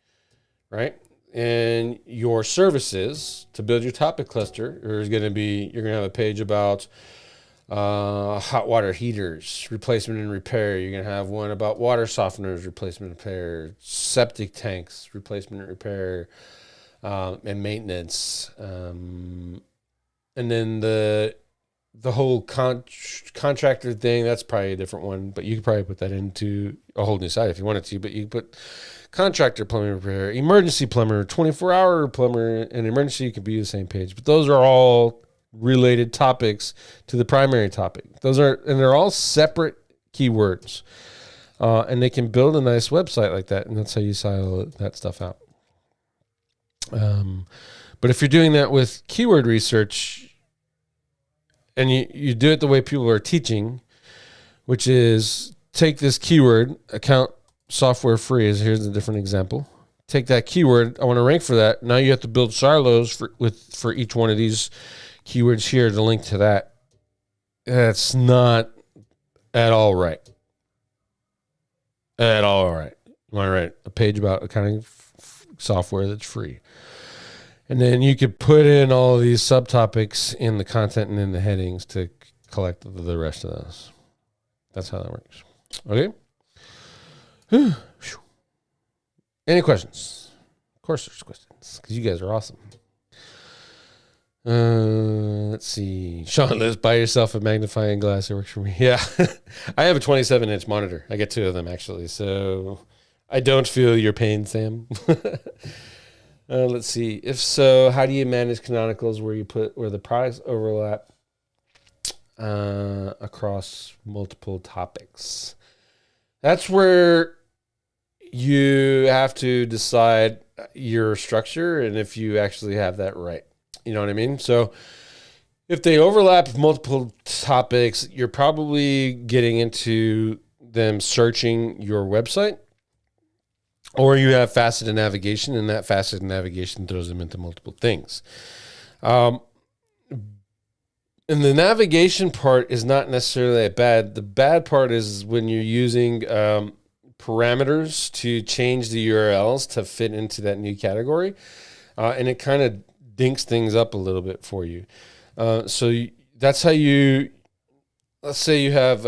right? And your services to build your topic cluster is going to be, you're going to have a page about hot water heaters, replacement and repair. You're going to have one about water softeners, replacement and repair, septic tanks, replacement and repair, and maintenance. And then the whole contractor thing, that's probably a different one, but you could probably put that into a whole new site if you wanted to. But you put contractor plumbing repair, emergency plumber, 24-hour plumber, and emergency could be the same page. But those are all related topics to the primary topic. And they're all separate keywords. And they can build a nice website like that, and that's how you silo that stuff out. But if you're doing that with keyword research, and you do it the way people are teaching, which is take this keyword, account software free, here's a different example. Take that keyword, I want to rank for that. Now you have to build silos for each one of these keywords here to link to that. That's not at all right. At all right. You want to write a page about accounting software that's free. And then you could put in all of these subtopics in the content and in the headings to collect the rest of those. That's how that works. Okay? Any questions? Of course there's questions, because you guys are awesome. Let's see. Sean lives by yourself a magnifying glass. It works for me. Yeah. I have a 27-inch monitor. I get two of them, actually. So I don't feel your pain, Sam. Let's see. If so, how do you manage canonicals where the products overlap across multiple topics? That's where you have to decide your structure and if you actually have that right. You know what I mean? So if they overlap with multiple topics, you're probably getting into them searching your website, or you have faceted navigation, and that faceted navigation throws them into multiple things. And the navigation part is not necessarily that bad. The bad part is when you're using parameters to change the URLs to fit into that new category, and it kind of dinks things up a little bit for you. That's how let's say you have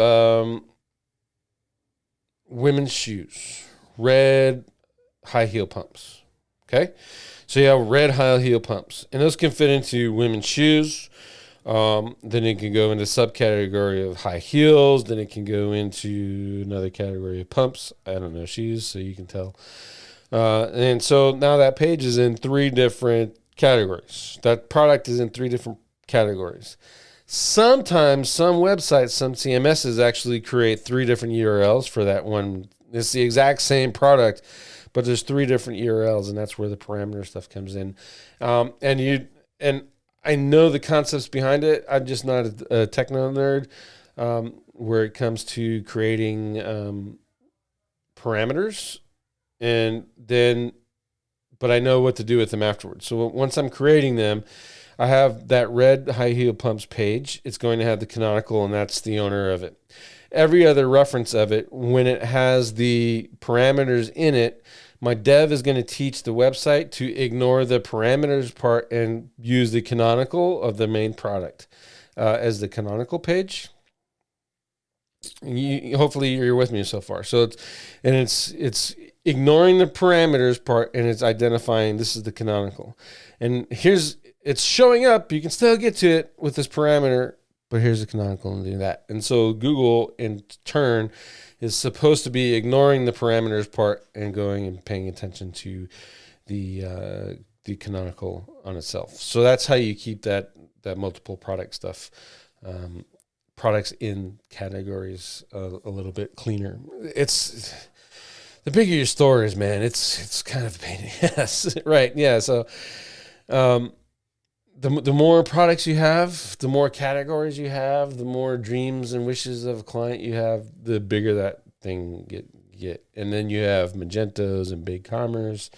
women's shoes, red high heel pumps. Okay. So you have red high heel pumps, and those can fit into women's shoes. Then it can go into subcategory of high heels. Then it can go into another category of pumps. I don't know, shoes, so you can tell. And so now that page is in 3 different categories. That product is in 3 different categories. Sometimes some websites, some CMSs actually create 3 different URLs for that one. It's the exact same product, but there's 3 different URLs, and that's where the parameter stuff comes in. And I know the concepts behind it. I'm just not a techno nerd where it comes to creating parameters, but I know what to do with them afterwards. So once I'm creating them, I have that red high heel pumps page. It's going to have the canonical, and that's the owner of it. Every other reference of it, when it has the parameters in it, my dev is going to teach the website to ignore the parameters part and use the canonical of the main product as the canonical page. Hopefully you're with me so far. So it's ignoring the parameters part, and it's identifying this is the canonical. And it's showing up. You can still get to it with this parameter, but here's the canonical and do that. And so Google in turn is supposed to be ignoring the parameters part and going and paying attention to the canonical on itself. So that's how you keep that multiple product stuff, products in categories a little bit cleaner. It's the bigger your store is, man. It's kind of a pain in the ass, right? Yeah. So the more products you have, the more categories you have, the more dreams and wishes of a client you have, the bigger that thing get. And then you have Magentos and BigCommerce,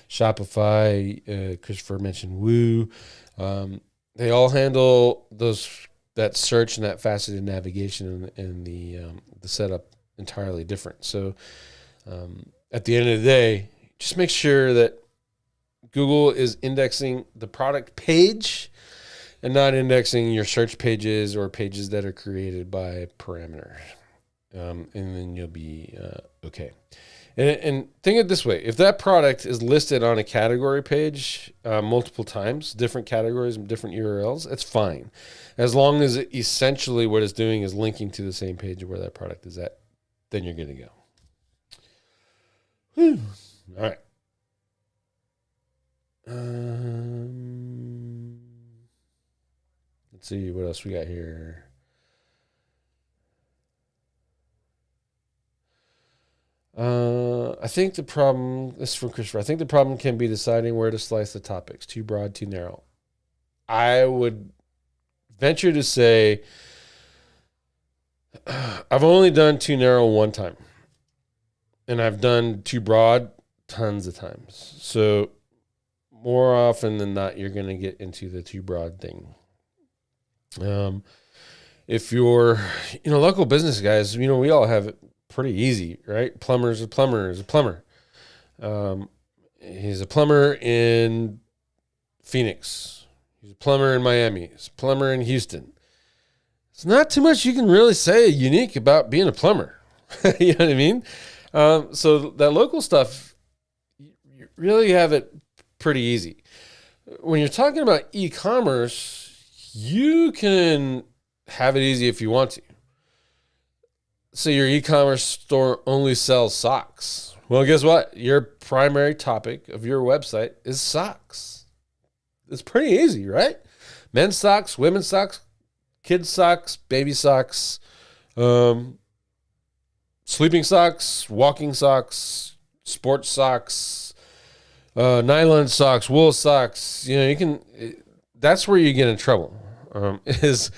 Shopify. Christopher mentioned Woo. They all handle that search and that faceted navigation and the setup entirely different. So at the end of the day, just make sure that Google is indexing the product page and not indexing your search pages or pages that are created by parameters. And then you'll be okay. And think of it this way. If that product is listed on a category page multiple times, different categories and different URLs, it's fine. As long as essentially what it's doing is linking to the same page where that product is at, then you're good to go. Whew. All right. Let's see what else we got here. I think the problem, this is from Christopher, I think the problem can be deciding where to slice the topics, too broad, too narrow. I would venture to say I've only done too narrow one time, and I've done too broad tons of times. So more often than not, you're going to get into the too broad thing. If you're, local business guys, we all have it pretty easy, right? Plumber's a plumber is a plumber. He's a plumber in Phoenix. He's a plumber in Miami. He's a plumber in Houston. It's not too much you can really say unique about being a plumber. You know what I mean? So that local stuff, you really have it pretty easy. when you're talking about e-commerce, you can have it easy if you want to. So your e-commerce store only sells socks. Well, guess what? Your primary topic of your website is socks. It's pretty easy, right? Men's socks, women's socks, kids socks, baby socks, sleeping socks, walking socks, sports socks, nylon socks, wool socks. You can. That's where you get in trouble. Is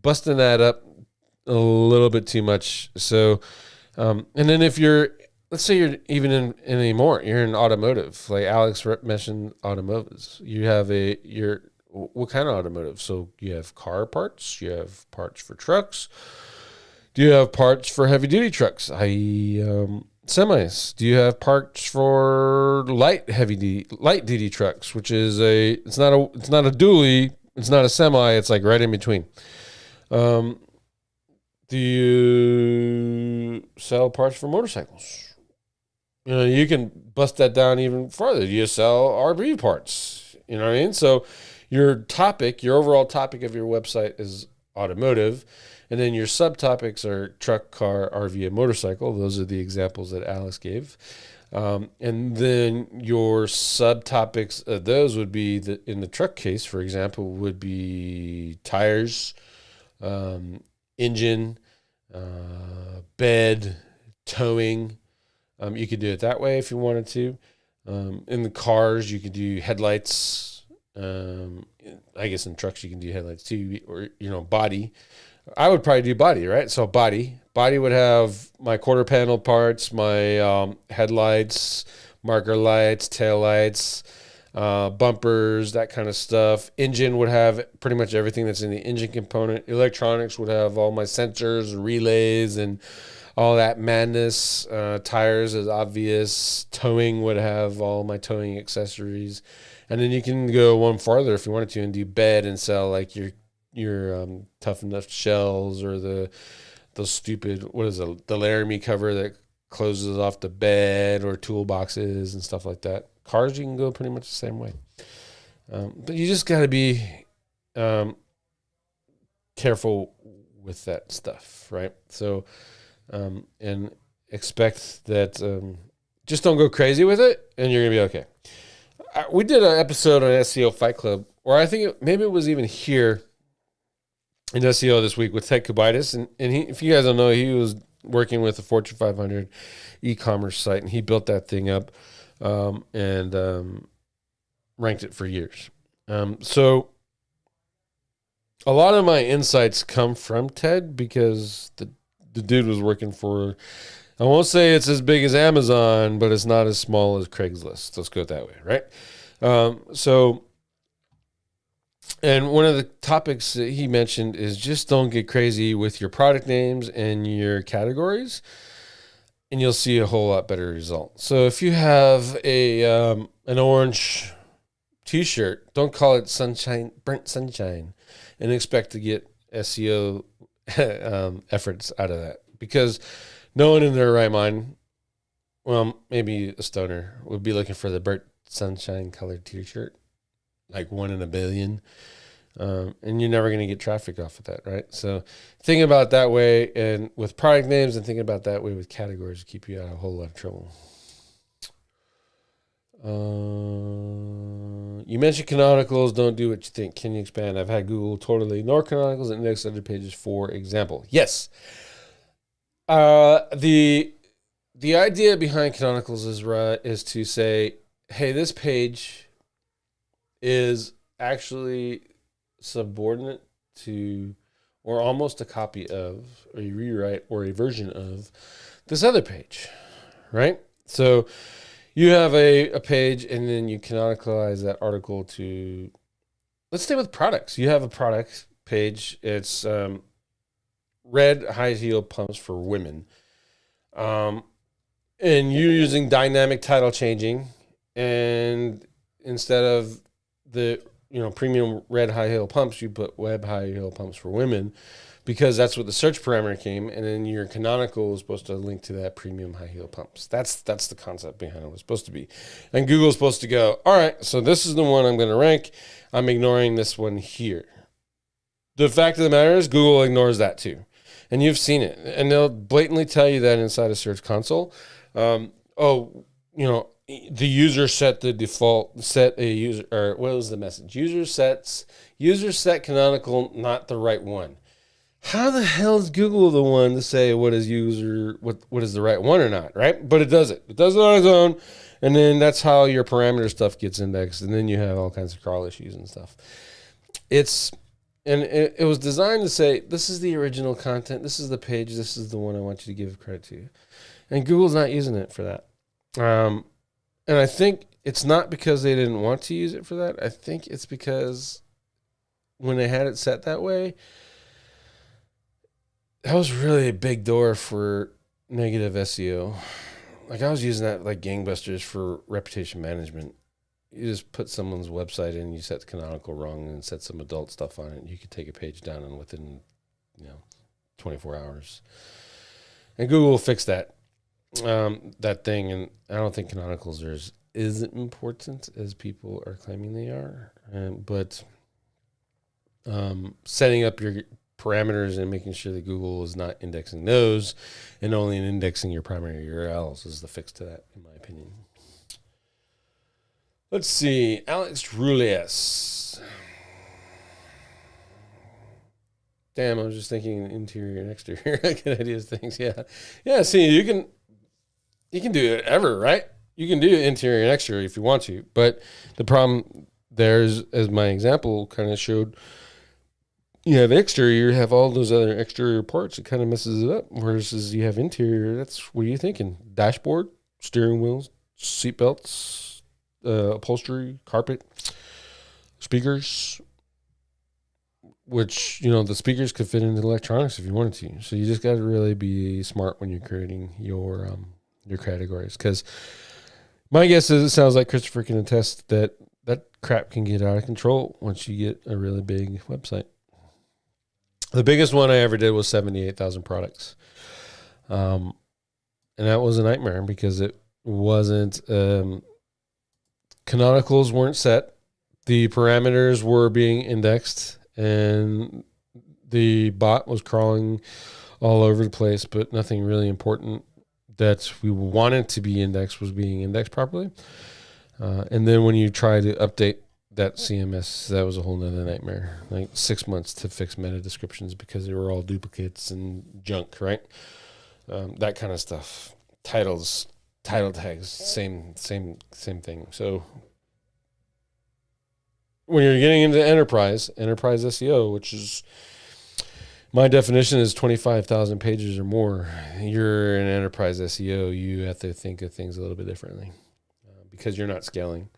busting that up a little bit too much. So, and then if let's say you're even in anymore, you're in automotive, like Alex mentioned automotives. You have what kind of automotive? So you have car parts, you have parts for trucks. Do you have parts for heavy duty trucks, i.e., semis? Do you have parts for light duty trucks, which is it's not a dually, it's not a semi, it's like right in between. Do you sell parts for motorcycles? You can bust that down even further. Do you sell RV parts? You know what I mean? So your overall topic of your website is automotive. And then your subtopics are truck, car, RV, and motorcycle. Those are the examples that Alex gave. And then your subtopics of those would be, in the truck case, for example, would be tires, engine, bed, towing. You could do it that way if you wanted to. In the cars, you could do headlights. I guess in trucks, you can do headlights too, or, body. I would probably do body, right? So body would have my quarter panel parts, my headlights, marker lights, tail lights, bumpers, that kind of stuff. Engine would have pretty much everything that's in the engine component. Electronics would have all my sensors, relays, and all that madness. Tires is obvious. Towing would have all my towing accessories. And then you can go one farther if you wanted to and do bed and sell like your Tough Enough shells, or the stupid, the Laramie cover that closes off the bed, or toolboxes and stuff like that. Cars, you can go pretty much the same way. But you just got to be careful with that stuff, right? So, and expect that, just don't go crazy with it, and you're going to be okay. We did an episode on SEO Fight Club, or I think maybe it was even here in SEO this week with Ted Kubaitis. And if you guys don't know, he was working with a Fortune 500 e-commerce site, and he built that thing up and ranked it for years. So a lot of my insights come from Ted, because the dude was working for, I won't say it's as big as Amazon, but it's not as small as Craigslist. Let's go that way, right? And one of the topics that he mentioned is just don't get crazy with your product names and your categories, and you'll see a whole lot better result. So if you have an orange t-shirt, don't call it burnt sunshine, and expect to get SEO efforts out of that, because no one in their right mind, well, maybe a stoner, would be looking for the burnt sunshine colored t-shirt, like 1 in a billion. And you're never going to get traffic off of that, right? So thinking about that way, and with product names, and thinking about that way with categories, will keep you out of a whole lot of trouble. You mentioned canonicals don't do what you think. Can you expand? I've had Google totally ignore canonicals and index other pages, for example. Yes. The idea behind canonicals is to say, hey, this page is actually subordinate to, or almost a copy of, or a rewrite, or a version of this other page, right? So you have a page, and then you canonicalize that article to, let's stay with products. You have a product page. It's red high heel pumps for women. And you're using dynamic title changing, and instead of the premium red high heel pumps, you put web high heel pumps for women. because that's what the search parameter came, and then your canonical is supposed to link to that premium high heel pumps. That's the concept behind it. It was supposed to be. And Google's supposed to go, all right, so this is the one I'm going to rank. I'm ignoring this one here. The fact of the matter is Google ignores that too. And you've seen it. And they'll blatantly tell you that inside a Search Console. The user set the default, set a user, or what was the message? User set canonical, not the right one. How the hell is Google the one to say what is the right one or not, right? But it does it. It does it on its own, and then that's how your parameter stuff gets indexed, and then you have all kinds of crawl issues and stuff. It was designed to say, this is the original content, this is the page, this is the one I want you to give credit to. And Google's not using it for that. And I think it's not because they didn't want to use it for that. I think it's because when they had it set that way, that was really a big door for negative SEO. Like I was using that like gangbusters for reputation management. You just put someone's website in, you set the canonical wrong and set some adult stuff on it. And you could take a page down and within 24 hours. And Google will fix that. That thing, and I don't think canonicals are as important as people are claiming they are. But setting up your parameters and making sure that Google is not indexing those and only indexing your primary URLs is the fix to that, in my opinion. Let's see, Alex Rulias. Damn, I was just thinking interior and exterior. Good ideas, things. Yeah. See, you can do it ever, right? You can do interior and exterior if you want to, but the problem there is, as my example kind of showed, you have exterior, you have all those other exterior parts. It kind of messes it up. Whereas you have interior, that's what are you thinking? Dashboard, steering wheels, seat belts, upholstery, carpet, speakers. Which, the speakers could fit into electronics if you wanted to. So you just got to really be smart when you're creating your categories. Because my guess is it sounds like Christopher can attest that crap can get out of control once you get a really big website. The biggest one I ever did was 78,000 products. And that was a nightmare because it wasn't, canonicals weren't set. The parameters were being indexed and the bot was crawling all over the place, but nothing really important that we wanted to be indexed was being indexed properly. And then when you try to update that CMS, that was a whole nother nightmare. Like 6 months to fix meta descriptions because they were all duplicates and junk, right? That kind of stuff. Titles, title tags, same thing. So when you're getting into enterprise SEO, which is my definition is 25,000 pages or more, you're in enterprise SEO, you have to think of things a little bit differently because you're not scaling.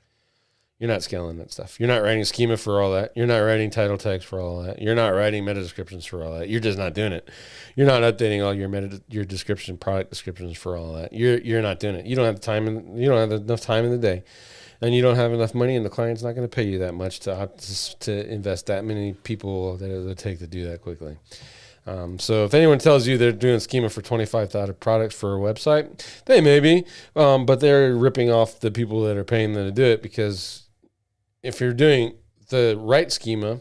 You're not scaling that stuff. You're not writing schema for all that. You're not writing title tags for all that. You're not writing meta descriptions for all that. You're just not doing it. You're not updating all your description, product descriptions for all that. You're not doing it. You don't have the time, and you don't have enough time in the day, and you don't have enough money, and the client's not going to pay you that much to invest that many people that it would take to do that quickly. So if anyone tells you they're doing schema for 25,000 products for a website, they may be, but they're ripping off the people that are paying them to do it, because if you're doing the right schema,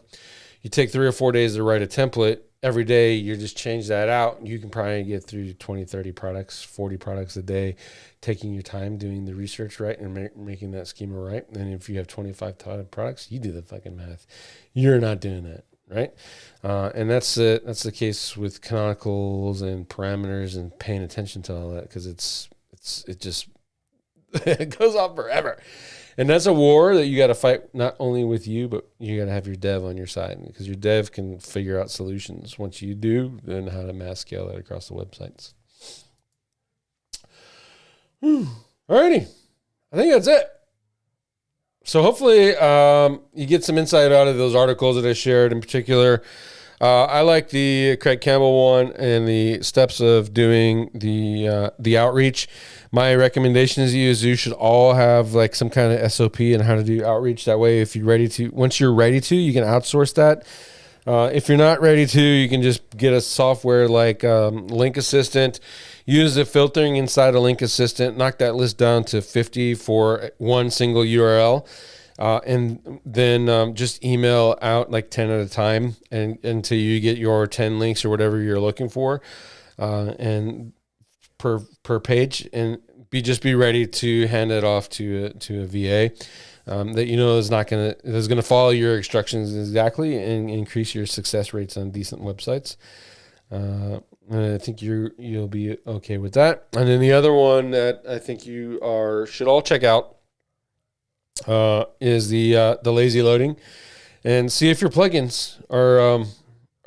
you take 3 or 4 days to write a template. Every day you just change that out. You can probably get through 20, 30 products, 40 products a day, taking your time doing the research right and making that schema right. And if you have 25 products, you do the fucking math. You're not doing that, right? And that's the case with canonicals and parameters and paying attention to all that, because it just it goes on forever. And that's a war that you got to fight not only with you, but you got to have your dev on your side, because your dev can figure out solutions. Once you do, then how to mass scale that across the websites. Alrighty. I think that's it. So hopefully you get some insight out of those articles that I shared. In particular, I like the Craig Campbell one and the steps of doing the outreach. My recommendation is you should all have like some kind of SOP and how to do outreach. That way, if you're ready to, once you're ready to, you can outsource that. If you're not ready to, you can just get a software like Link Assistant. Use the filtering inside of Link Assistant. Knock that list down to 50 for one single URL. And then just email out like 10 at a time and until you get your 10 links or whatever you're looking for. And per page, and be ready to hand it off to a VA that is gonna follow your instructions exactly and increase your success rates on decent websites. And I think you'll be okay with that. And then the other one that I think you should all check out is the lazy loading, and see if your plugins are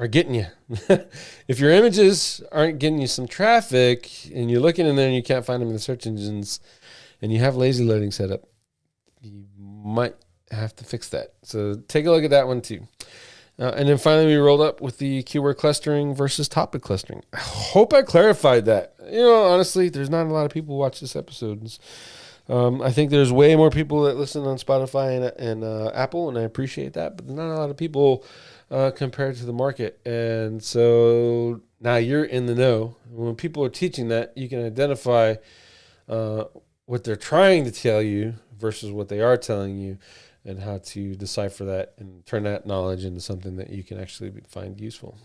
getting you. If your images aren't getting you some traffic and you're looking in there and you can't find them in the search engines and you have lazy loading set up, you might have to fix that. So take a look at that one too. And then finally, we rolled up with the keyword clustering versus topic clustering. I hope I clarified that. Honestly, there's not a lot of people who watch this episode. I think there's way more people that listen on Spotify and Apple, and I appreciate that. But there's not a lot of people compared to the market. And so now you're in the know. When people are teaching that, you can identify what they're trying to tell you versus what they are telling you, and how to decipher that and turn that knowledge into something that you can actually find useful.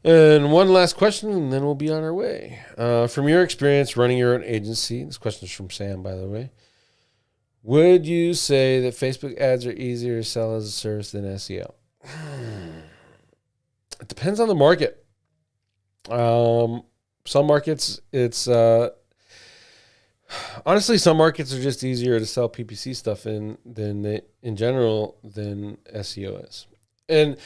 And one last question, and then we'll be on our way. From your experience running your own agency, this question is from Sam, by the way, would you say that Facebook ads are easier to sell as a service than SEO? It depends on the market. Some markets, it's honestly, some markets are just easier to sell PPC stuff in general than SEO is. And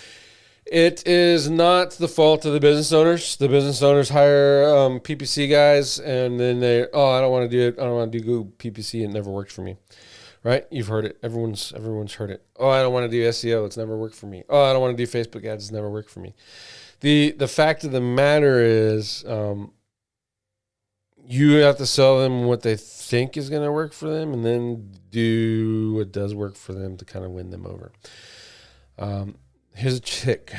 it is not the fault of the business owners. The business owners hire PPC guys, and then I don't want to do it. I don't want to do Google PPC. It never works for me. Right? You've heard it. Everyone's heard it. Oh, I don't want to do SEO. It's never worked for me. Oh, I don't want to do Facebook ads. It's never worked for me. The fact of the matter is, you have to sell them what they think is going to work for them, and then do what does work for them to kind of win them over. Here's a chick.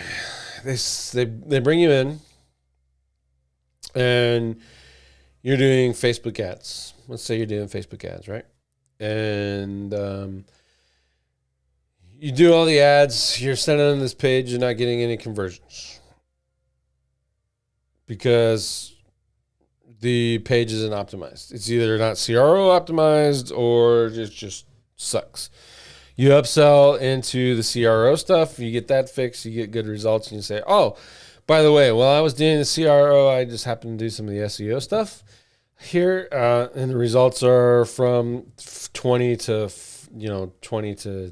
They bring you in, and you're doing Facebook ads. Let's say you're doing Facebook ads, right? And you do all the ads. You're sending on this page. You're not getting any conversions because the page isn't optimized. It's either not CRO optimized or it just sucks. You upsell into the CRO stuff, you get that fixed, you get good results, and you say, oh, by the way, while I was doing the CRO, I just happened to do some of the SEO stuff here, and the results are from 20 to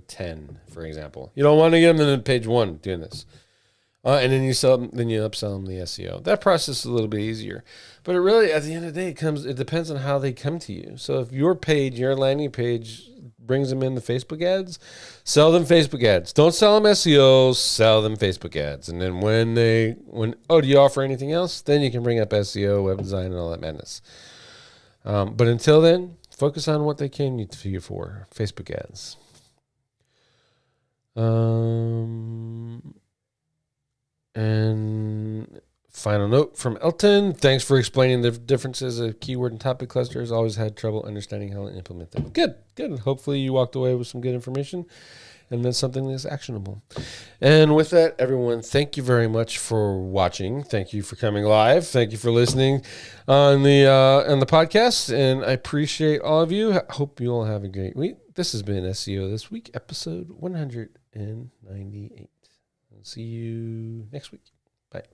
10, for example. You don't want to get them in page 1 doing this. And then you upsell them the SEO. That process is a little bit easier. But it really, at the end of the day, it depends on how they come to you. So if your landing page brings them in the Facebook ads, sell them Facebook ads. Don't sell them SEO, sell them Facebook ads. And then do you offer anything else? Then you can bring up SEO, web design, and all that madness. But until then, focus on what they came to you for, Facebook ads. And final note from Elton. Thanks for explaining the differences of keyword and topic clusters. Always had trouble understanding how to implement them. Good. Hopefully you walked away with some good information and that's something that's actionable. And with that, everyone, thank you very much for watching. Thank you for coming live. Thank you for listening on the podcast. And I appreciate all of you. Hope you all have a great week. This has been SEO This Week, episode 198. See you next week. Bye.